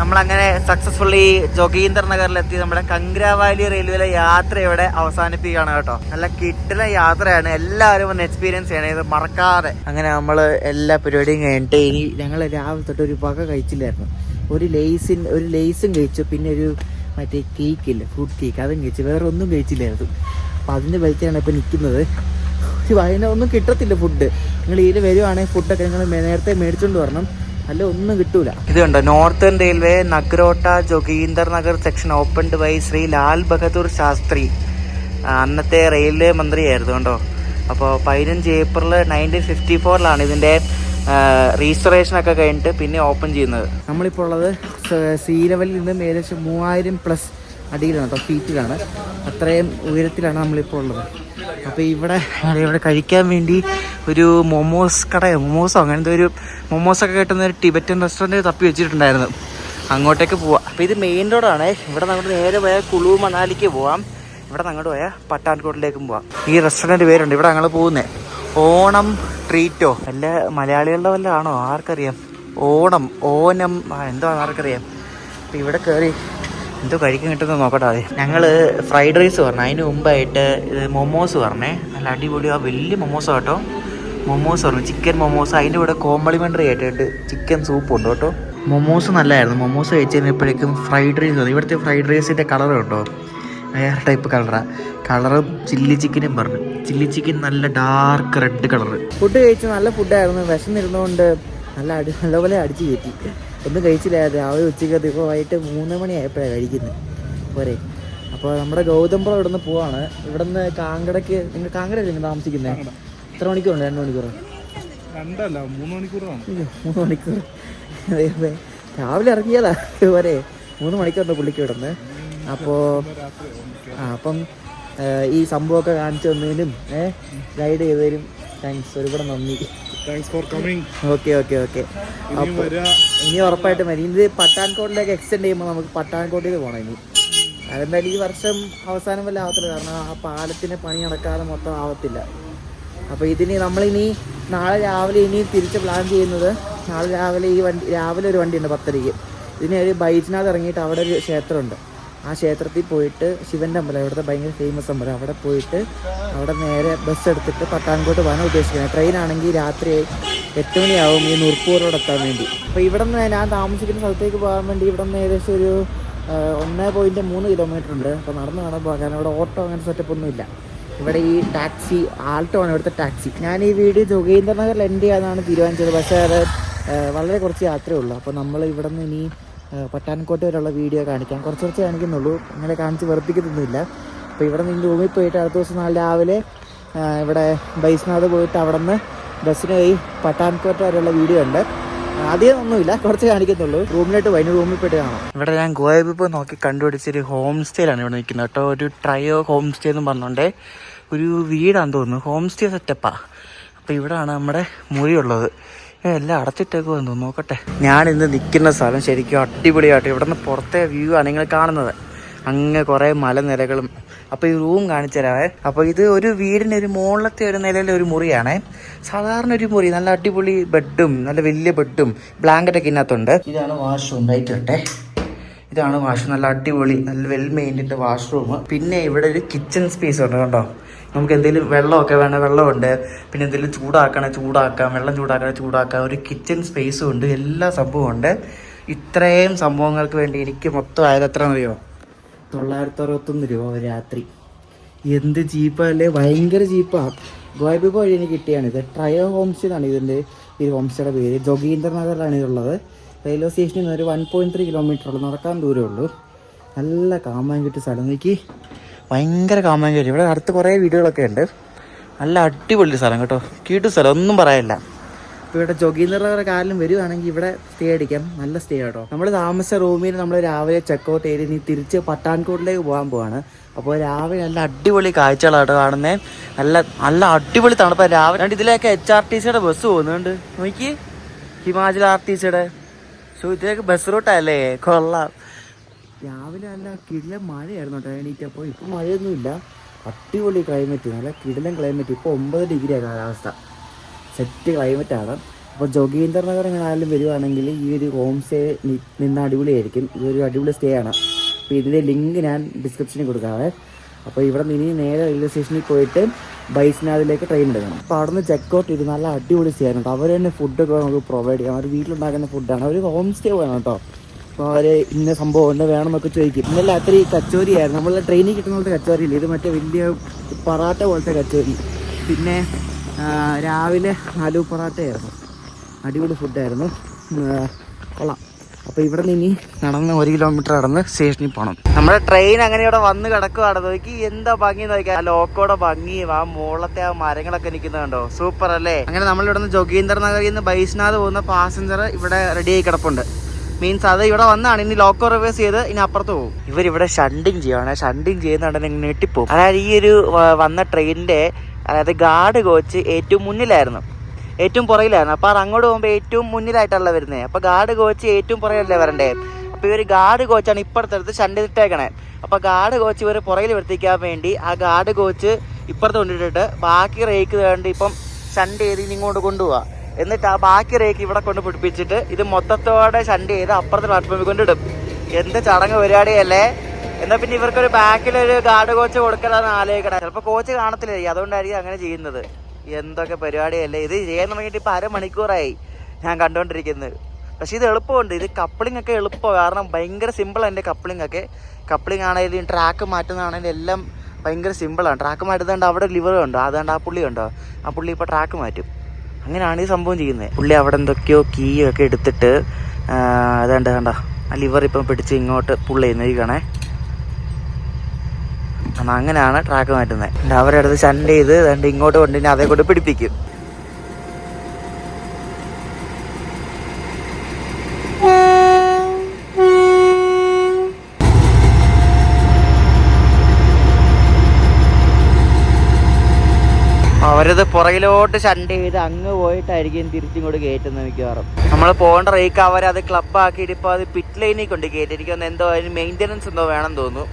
നമ്മളങ്ങനെ സക്സസ്ഫുള്ളി ജോഗീന്ദർ നഗറിലെത്തി. നമ്മുടെ കംഗ്രാവാലി റെയിൽവേയിലെ യാത്ര ഇവിടെ അവസാനിപ്പിക്കുകയാണ് കേട്ടോ. നല്ല കിട്ടുന്ന യാത്രയാണ്, എല്ലാവരും ഒന്ന് എക്സ്പീരിയൻസ് ചെയ്യണം, ഇത് മറക്കാതെ. അങ്ങനെ നമ്മൾ എല്ലാ പരിപാടിയും കഴിഞ്ഞിട്ട് ഇനി ഞങ്ങൾ രാവിലെ തൊട്ട് ഒരു വക കഴിച്ചില്ലായിരുന്നു. ഒരു ലേസും കഴിച്ചു, പിന്നെ ഒരു മറ്റേ കേക്കില്ല, ഫ്രൂട്ട് കേക്ക്, അതും കഴിച്ചു. വേറെ ഒന്നും കഴിച്ചില്ലായിരുന്നു. അപ്പം അതിൻ്റെ ബലത്തിലാണ് ഇപ്പം നിൽക്കുന്നത്. വൈകുന്നേരം ഒന്നും കിട്ടത്തില്ല ഫുഡ്. നിങ്ങൾ ഇതിൽ വരുവാണെങ്കിൽ ഫുഡൊക്കെ നിങ്ങൾ നേരത്തെ മേടിച്ചുകൊണ്ട് വരണം, അല്ല ഒന്നും കിട്ടൂല. ഇത് കണ്ടോ, northern railway Nagrota Joginder Nagar section opened by Shri Lal Bahadur Shastri, അന്നത്തെ റെയിൽവേ മന്ത്രിയായിരുന്നു കേട്ടോ. അപ്പോൾ 15 ഏപ്രിൽ 1954 ഇതിൻ്റെ റീസ്റ്റോറേഷനൊക്കെ കഴിഞ്ഞിട്ട് പിന്നെ ഓപ്പൺ ചെയ്യുന്നത്. നമ്മളിപ്പോൾ ഉള്ളത് സീ ലെവലിൽ നിന്നും ഏകദേശം 3000+ അടിയിലാണ് കേട്ടോ, ഫീറ്റിലാണ്. അത്രയും ഉയരത്തിലാണ് നമ്മളിപ്പോൾ ഉള്ളത്. അപ്പോൾ ഇവിടെ കഴിക്കാൻ വേണ്ടി ഒരു മൊമോസോ അങ്ങനത്തെ ഒരു മൊമോസൊക്കെ കിട്ടുന്ന ഒരു ടിബറ്റൻ റെസ്റ്റോറൻറ്റ് തപ്പി വെച്ചിട്ടുണ്ടായിരുന്നു. അങ്ങോട്ടേക്ക് പോവാം. അപ്പോൾ ഇത് മെയിൻ റോഡാണ്. ഇവിടെ നമ്മൾ നേരെ പോയാൽ കുളു മണാലിക്ക് പോവാം. ഇവിടെ അങ്ങോട്ട് പോയാൽ പട്ടാൻകോട്ടിലേക്കും പോവാം. ഈ റെസ്റ്റോറൻറ്റ് പേരുണ്ട്, ഇവിടെ ഞങ്ങൾ പോകുന്നത് ഓണം ട്രീറ്റോ. വല്ല മലയാളികളുടെ വല്ല ആണോ ആർക്കറിയാം. ഓണം എന്താണെന്ന് ആർക്കറിയാം. അപ്പോൾ ഇവിടെ കയറി എന്തോ കഴിക്കാൻ കിട്ടുന്നത് നോക്കട്ടെ. അതെ, ഞങ്ങൾ ഫ്രൈഡ് റൈസ് പറഞ്ഞു. അതിന് മുമ്പായിട്ട് മൊമോസ് പറഞ്ഞേ, നല്ല അടിപൊളി ആ വലിയ മൊമോസോ കേട്ടോ. മൊമോസ് പറഞ്ഞു, ചിക്കൻ മൊമോസ്. അതിൻ്റെ കൂടെ കോംപ്ലിമെൻ്ററി ആയിട്ട് ചിക്കൻ സൂപ്പ് ഉണ്ട് കേട്ടോ. മൊമോസ് നല്ലതായിരുന്നു. മൊമോസ് കഴിച്ച് കഴിഞ്ഞപ്പോഴേക്കും ഫ്രൈഡ് റൈസ് വന്നു. ഇവിടുത്തെ ഫ്രൈഡ് റൈസിൻ്റെ കളർ കേട്ടോ, വേറെ ടൈപ്പ് കളറാണ്. കളറും ചില്ലി ചിക്കനും പറഞ്ഞു. ചില്ലി ചിക്കൻ നല്ല ഡാർക്ക് റെഡ് കളർ. ഫുഡ് കഴിച്ച് നല്ല ഫുഡായിരുന്നു. വിശന്നിരുന്നുകൊണ്ട് നല്ലപോലെ അടിച്ച് കയറ്റി. ഒന്നും കഴിച്ചില്ലായിരുന്നു. രാവിലെ ഉച്ചയ്ക്ക് ഇപ്പോൾ വൈകിട്ട് 3 മണിയായപ്പോഴാണ് കഴിക്കുന്നത് പോരെ. അപ്പോൾ നമ്മുടെ ഗൗതംപുരം ഇവിടെ നിന്ന് പോവാണ്. ഇവിടെ നിന്ന് കാങ്കടയ്ക്ക്, നിങ്ങൾ കാങ്കടയല്ലേ നിങ്ങൾ താമസിക്കുന്നത്? എത്ര മണിക്കൂറുണ്ട്? 2 മണിക്കൂറോ? 3 മണിക്കൂറാണ്. 3 മണിക്കൂർ രാവിലെ ഇറങ്ങിയതാ പോരെ. 3 മണിക്കൂറുണ്ട് പുള്ളിക്ക് ഇവിടെ നിന്ന്. അപ്പോൾ അപ്പം ഈ സംഭവമൊക്കെ കാണിച്ചു തന്നതിനും ഗൈഡ് ചെയ്തതിനും താങ്ക്സ്, ഒരുപാട് നന്ദി. Thanks for coming. ഓക്കെ. അപ്പോൾ ഇനി ഉറപ്പായിട്ടും വരും. ഇത് പട്ടാൻകോട്ടിലേക്ക് എക്സ്റ്റെൻഡ് ചെയ്യുമ്പോൾ നമുക്ക് പട്ടാൻകോട്ടിലേക്ക് പോകണം ഇനി. അതെന്തായാലും ഈ വർഷം അവസാനം വല്ല ആവത്തില്ല, കാരണം ആ പാലത്തിന് പണി നടക്കാതെ മൊത്തം ആവത്തില്ല. അപ്പോൾ ഇതിന് നമ്മളിനി നാളെ രാവിലെ ഇനി തിരിച്ച് പ്ലാൻ ചെയ്യുന്നത്, നാളെ രാവിലെ ഒരു വണ്ടിയുണ്ട് 10:30. ഇതിന് ഒരു ബൈജ്നാഥ് ഇറങ്ങിയിട്ട് അവിടെ ഒരു ക്ഷേത്രമുണ്ട്. ആ ക്ഷേത്രത്തിൽ പോയിട്ട്, ശിവൻ്റെ അമ്പലം, ഇവിടുത്തെ ഭയങ്കര ഫേമസ് അമ്പലം, അവിടെ പോയിട്ട് അവിടെ നേരെ ബസ് എടുത്തിട്ട് പട്ടാൻകോട്ട് പോകാൻ ഉദ്ദേശിക്കുന്നത്. ട്രെയിനാണെങ്കിൽ രാത്രി 8 മണിയാവും ഈ നൂർപ്പൂർ റോഡ് എത്താൻ വേണ്ടി. അപ്പോൾ ഇവിടെ നിന്ന് ഞാൻ താമസിക്കുന്ന സ്ഥലത്തേക്ക് പോകാൻ വേണ്ടി ഇവിടെ നിന്ന് ഏകദേശം ഒരു 1.3 കിലോമീറ്റർ ഉണ്ട്. അപ്പോൾ നടന്ന് കാണാൻ പോകാൻ, കാരണം ഇവിടെ ഓട്ടോ അങ്ങനെ സെറ്റപ്പ് ഒന്നുമില്ല. ഇവിടെ ഈ ടാക്സി, ആൾട്ടോ ആണ് ഇവിടുത്തെ ടാക്സി. ഞാൻ ഈ വീഡിയോ ജോഗീന്ദർ നഗറിൽ എൻഡ് ചെയ്യാനാണ് തീരുമാനിച്ചത്. പക്ഷേ അത് വളരെ കുറച്ച് യാത്രയേ ഉള്ളൂ. അപ്പോൾ നമ്മൾ ഇവിടെ നിന്ന് ഇനി പട്ടാൻകോട്ട് വരെയുള്ള വീഡിയോ കാണിക്കാം. കുറച്ച് കാണിക്കുന്നുള്ളൂ, അങ്ങനെ കാണിച്ച് വെറുപ്പിക്കത്തൊന്നുമില്ല. അപ്പോൾ ഇവിടെ നിന്ന് റൂമിൽ പോയിട്ട് അടുത്ത ദിവസം നാളെ രാവിലെ ഇവിടെ ബൈസ്നാഥ് പോയിട്ട് അവിടെ നിന്ന് ബസ്സിന് പോയി പട്ടാൻകോട്ട് വരെയുള്ള വീഡിയോ ഉണ്ട്. അധികം ഒന്നുമില്ല, കുറച്ച് കാണിക്കത്തുള്ളൂ. റൂമിലോട്ട് പോയി, റൂമിൽ പോയിട്ട് കാണാം. ഇവിടെ ഞാൻ ഗോവ നോക്കി കണ്ടുപിടിച്ചൊരു ഹോം സ്റ്റേയിലാണ് ഇവിടെ നിൽക്കുന്നത് കേട്ടോ. ഒരു ട്രയോ ഹോം സ്റ്റേ എന്ന് പറഞ്ഞുകൊണ്ട് ഒരു വീടാണെന്ന് തോന്നുന്നു, ഹോം സ്റ്റേ സെറ്റപ്പാണ്. അപ്പോൾ ഇവിടെയാണ് നമ്മുടെ മുറിയുള്ളത്. എല്ലാം അടച്ചിട്ടേക്ക് വന്നു, നോക്കട്ടെ. ഞാനിന്ന് നിൽക്കുന്ന സ്ഥലം ശരിക്കും അടിപൊളിയായിട്ട്. ഇവിടെ നിന്ന് പുറത്തെ വ്യൂ ആണ് നിങ്ങൾ കാണുന്നത്. അങ്ങ് കുറേ മലനിരകളും. അപ്പോൾ ഈ റൂം കാണിച്ചു തരാവേ. അപ്പോൾ ഇത് ഒരു വീടിൻ്റെ ഒരു മുകളിലത്തെ ഒരു നിലയിലെ ഒരു മുറിയാണേ. സാധാരണ ഒരു മുറി, നല്ല അടിപൊളി ബെഡും, നല്ല വലിയ ബെഡും ബ്ലാങ്കറ്റൊക്കെ ഇതിനകത്തുണ്ട്. ഇതാണ് വാഷ്റൂം, ലൈറ്റ് ഇട്ടെ. ഇതാണ് വാഷ്റൂം, നല്ല അടിപൊളി, നല്ല വെൽ മെയിൻറ്റഡ് വാഷ്റൂം. പിന്നെ ഇവിടെ ഒരു കിച്ചൺ സ്പേസ് ഉണ്ട് കേട്ടോ. നമുക്ക് എന്തെങ്കിലും വെള്ളമൊക്കെ വേണം, വെള്ളമുണ്ട്. പിന്നെ എന്തെങ്കിലും ചൂടാക്കാം, വെള്ളം ചൂടാക്കാം. ഒരു കിച്ചൺ സ്പേസും ഉണ്ട്, എല്ലാ സംഭവവും ഉണ്ട്. ഇത്രയും സംഭവങ്ങൾക്ക് വേണ്ടി എനിക്ക് മൊത്തം ആയത് എത്ര അറിയോ? 961 രൂപ ഒരു രാത്രി. എന്ത് ചീപ്പല്ലേ, ഭയങ്കര ചീപ്പാണ്. ഗോവ വഴി എനിക്ക് കിട്ടിയാണിത്. ട്രയോ ഹോം സ്റ്റേ ആണ് ഇതിൻ്റെ ഈ ഹോം സ്റ്റേയുടെ പേര്. ജോഗീന്ദർ നഗറിലാണ് ഇതുള്ളത്. റെയിൽവേ സ്റ്റേഷനിൽ നിന്ന് ഒരു 1.3 കിലോമീറ്റർ നടക്കാൻ ദൂരമേ ഉള്ളൂ. നല്ല കാമാൻ കിട്ടിയ സ്ഥലം നോക്കി, ഭയങ്കര കാമാൻ കയറ്റി. ഇവിടെ അടുത്ത് കുറേ വീടുകളൊക്കെ ഉണ്ട്. നല്ല അടിപൊളി സ്ഥലം കേട്ടോ, കീട്ടു സ്ഥലം, ഒന്നും പറയാനില്ല. ഇപ്പോൾ ഇവിടെ ജോഗീന്ദ്രനഗർ കാലം വരുവാണെങ്കിൽ ഇവിടെ സ്റ്റേ അടിക്കാം, നല്ല സ്റ്റേ കേട്ടോ. നമ്മൾ താമസിച്ച റൂമിൽ നമ്മൾ രാവിലെ ചെക്കൗട്ട് ചെയ്ത് ഇനി തിരിച്ച് പട്ടാൻകോട്ടിലേക്ക് പോകാൻ പോവാണ്. അപ്പോൾ രാവിലെ നല്ല അടിപൊളി കാഴ്ചകളാട്ടോ കാണുന്നത്. നല്ല നല്ല അടിപൊളി തണുപ്പ് രാവിലെ. ഇതിലേക്ക് HRTCയുടെ ബസ് പോകുന്നുണ്ട് നോക്കി, ഹിമാചൽ RTCയുടെ. സോ ഇതിലേക്ക് ബസ് റൂട്ടല്ലേ, കൊള്ളാം. രാവിലെ നല്ല കിടിലൻ മഴയായിരുന്നു കേട്ടോ എണീറ്റപ്പോൾ. ഇപ്പോൾ മഴയൊന്നുമില്ല, അടിപൊളി ക്ലൈമറ്റ്, നല്ല കിടിലൻ ക്ലൈമറ്റ്. ഇപ്പോൾ 9 ഡിഗ്രിയാണ് കാലാവസ്ഥ, സെറ്റ് ക്ലൈമറ്റാണ്. അപ്പോൾ ജോഗീന്ദ്രനഗർ എങ്ങനെയായാലും വരുവാണെങ്കിൽ ഈ ഒരു ഹോം സ്റ്റേ നിന്ന് അടിപൊളിയായിരിക്കും. ഇതൊരു അടിപൊളി സ്റ്റേ ആണ്. അപ്പോൾ ഇതിൻ്റെ ലിങ്ക് ഞാൻ ഡിസ്ക്രിപ്ഷനിൽ കൊടുക്കാവേ. അപ്പോൾ ഇവിടെ നിന്ന് ഇനി നേരെ റെയിൽവേ സ്റ്റേഷനിൽ പോയിട്ട് ബൈസ്നാഥിലേക്ക് ട്രെയിൻ എടുക്കണം. അപ്പോൾ അവിടെ നിന്ന് ചെക്കൗട്ട് ചെയ്ത് നല്ല അടിപൊളി സ്റ്റേ ആണ് കേട്ടോ. അവർ തന്നെ ഫുഡൊക്കെ നമുക്ക് പ്രൊവൈഡ് ചെയ്യാം. അവർ വീട്ടിലുണ്ടാക്കുന്ന ഫുഡാണ്. അവർ ഹോം സ്റ്റേ വേണം കേട്ടോ. അപ്പോൾ അവർ ഇന്ന സംഭവം ഉണ്ട് വേണമെന്നൊക്കെ ചോദിക്കും. ഇന്നലെ അത്ര ഈ കച്ചോരിയായിരുന്നു, നമ്മൾ ട്രെയിനിൽ കിട്ടുന്ന പോലത്തെ കച്ചോരി ഇല്ല, ഇത് മറ്റേ വലിയ പൊറാട്ട പോലത്തെ കച്ചോരി. പിന്നെ രാവിലെ ആലു പൊറാട്ടയായിരുന്നു, അടിപൊളി ഫുഡായിരുന്നു, കൊള്ളാം. അപ്പോൾ ഇവിടെ നിന്ന് ഇനി നടന്ന് 1 കിലോമീറ്റർ നടന്ന് സ്റ്റേഷനിൽ പോകണം. നമ്മുടെ ട്രെയിൻ അങ്ങനെ ഇവിടെ വന്ന് കിടക്കുവാണ്. നോക്കി എന്താ ഭംഗി നോക്കിയാൽ, ആ ലോക്കോടെ ഭംഗിയും ആ മുകളിലത്തെ ആ മരങ്ങളൊക്കെ നിൽക്കുന്നുണ്ടോ, സൂപ്പർ അല്ലേ. അങ്ങനെ നമ്മൾ ഇവിടെ നിന്ന് ജോഗീന്ദ്രനഗറിൽ നിന്ന് ബൈസ്നാഥ് പോകുന്ന പാസഞ്ചർ ഇവിടെ റെഡി ആയി കിടപ്പുണ്ട്. മീൻസ് അത് ഇവിടെ വന്നാണ്, ഇനി ലോക്കോ റിവേഴ്സ് ചെയ്ത് ഇനി അപ്പുറത്ത് പോകും. ഇവരിവിടെ ഷണ്ടിങ് ചെയ്യുവാണ്. ഷണ്ടിങ് ചെയ്യുന്നുണ്ടെങ്കിൽ ഞെട്ടിപ്പോവും. അതായത് ഈ ഒരു വന്ന ട്രെയിനിൻ്റെ അതായത് ഗാർഡ് കോച്ച് ഏറ്റവും മുന്നിലായിരുന്നു, ഏറ്റവും പുറകിലായിരുന്നു. അപ്പോൾ അത് അങ്ങോട്ട് പോകുമ്പോൾ ഏറ്റവും മുന്നിലായിട്ടല്ല വരുന്നത്. അപ്പോൾ ഗാർഡ് കോച്ച് ഏറ്റവും പുറകിലല്ലേ വരണ്ടേ. അപ്പോൾ ഇവർ ഗാർഡ് കോച്ചാണ് ഇപ്പുറത്തെടുത്ത് ഷണ്ട് ഇട്ടേക്കണേ. അപ്പോൾ ഗാർഡ് കോച്ച് ഇവർ പുറകിൽ വരുത്തിക്കാൻ വേണ്ടി ആ ഗാർഡ് കോച്ച് ഇപ്പുറത്ത് കൊണ്ടിട്ടിട്ട് ബാക്കി റേക്ക് വേണ്ടി ഇപ്പം ഷണ്ട് ചെയ്ത് ഇനി ഇങ്ങോട്ട് കൊണ്ടുപോവാ. എന്നിട്ട് ആ ബാക്കി റേക്ക് ഇവിടെ കൊണ്ട് പിടിപ്പിച്ചിട്ട് ഇത് മൊത്തത്തോടെ ഷണ്ട് ചെയ്ത് അപ്പുറത്തെ പ്ലാറ്റ്ഫോമിൽ കൊണ്ടിടും. എന്ത് ചടങ്ങ് പരിപാടിയല്ലേ. എന്നാൽ പിന്നെ ഇവർക്കൊരു ബാക്കിലൊരു ഗാർഡ് കോച്ച് കൊടുക്കണമെന്ന് ആലോചിക്കണം. ചിലപ്പോൾ കോച്ച് കാണത്തില്ലായിരിക്കും, അതുകൊണ്ടായിരിക്കും അങ്ങനെ ചെയ്യുന്നത്. എന്തൊക്കെ പരിപാടിയല്ലേ. ഇത് ചെയ്യാൻ തുടങ്ങിയിട്ട് ഇപ്പോൾ 1/2 മണിക്കൂറായി ഞാൻ കണ്ടുകൊണ്ടിരിക്കുന്നത്. പക്ഷേ ഇത് എളുപ്പമുണ്ട്, ഇത് കപ്പിളിംഗ് ഒക്കെ എളുപ്പമാണ്. കാരണം ഭയങ്കര സിമ്പിളാണ് എൻ്റെ കപ്പിളിംഗ് ഒക്കെ. കപ്പിളിംഗ് ആണെങ്കിലും ട്രാക്ക് മാറ്റുന്നതാണെങ്കിലും എല്ലാം ഭയങ്കര സിമ്പിളാണ്. ട്രാക്ക് മാറ്റുന്നതുകൊണ്ട് അവിടെ ലിവർ ഉണ്ടോ, അതുകൊണ്ട് ആ പുള്ളി ഉണ്ടോ, ആ പുള്ളി ഇപ്പോൾ ട്രാക്ക് മാറ്റും. അങ്ങനെയാണ് ഈ സംഭവം ചെയ്യുന്നത്. പുള്ളി അവിടെ എന്തൊക്കെയോ കീ ഒക്കെ എടുത്തിട്ട് അതുകൊണ്ട് കണ്ട ആ ലിവർ ഇപ്പം പിടിച്ച് ഇങ്ങോട്ട് പുള്ളി ചെയ്യുന്നതിരിക്കണേ. അങ്ങനെയാണ് ട്രാക്ക് മാറ്റുന്നത്. അവരുടെ അടുത്ത് ഷണ്ട് ചെയ്ത് അതുകൊണ്ട് ഇങ്ങോട്ട് കൊണ്ടിട്ട് അതേ കൊണ്ട് പിടിപ്പിക്കും. അവരത് പുറകിലോട്ട് ഷണ്ട് ചെയ്ത് അങ്ങ് പോയിട്ടായിരിക്കും തിരിച്ചിങ്ങോട്ട് കയറ്റുന്നത് മിക്കവാറും. നമ്മൾ പോകേണ്ട റേക്ക് അവരത് ക്ലബ്ബാക്കിയിട്ട് ഇപ്പോൾ അത് പിറ്റ് ലൈനിൽ കൊണ്ട് കയറ്റി. എനിക്കൊന്ന് എന്തോ അതിന് മെയിൻ്റനൻസ് എന്തോ വേണം തോന്നുന്നു.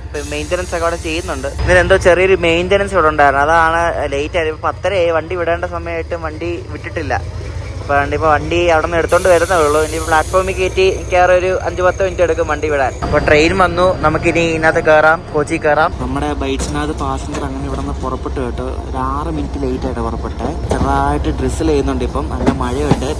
ഇപ്പം മെയിൻ്റനൻസ് ഒക്കെ അവിടെ ചെയ്യുന്നുണ്ട്. ഇതിനെന്തോ ചെറിയൊരു മെയിൻ്റനൻസ് ഇവിടെ ഉണ്ടായിരുന്നു, അതാണ് ലേറ്റ് ആയത്. 10:30 വണ്ടി വിടേണ്ട സമയമായിട്ട് വണ്ടി വിട്ടിട്ടില്ല. അപ്പോൾ വണ്ടി അവിടെ നിന്ന് എടുത്തോണ്ട് വരുന്നേ ഉള്ളൂ. ഇനി പ്ലാറ്റ്ഫോമിൽ കയറ്റി മിക്കവാറും ഒരു 5-10 മിനിറ്റ് എടുക്കും വണ്ടി വിടാൻ. അപ്പോൾ ട്രെയിൻ വന്നു, നമുക്കിനി ഇതിനകത്ത് കയറാം, കോച്ചിൽ കയറാം. നമ്മുടെ ബൈസ്നാഥ് പാസഞ്ചർ അങ്ങനെ ഇവിടെ നിന്ന് പുറപ്പെട്ടു കേട്ടോ. ഒരു 6 മിനിറ്റ് ലേറ്റ് ആയിട്ട് പുറപ്പെട്ടെ. ചെറുതായിട്ട് ഡ്രിസിൽ ചെയ്യുന്നുണ്ട്, ഇപ്പം നല്ല മഴയുണ്ട്.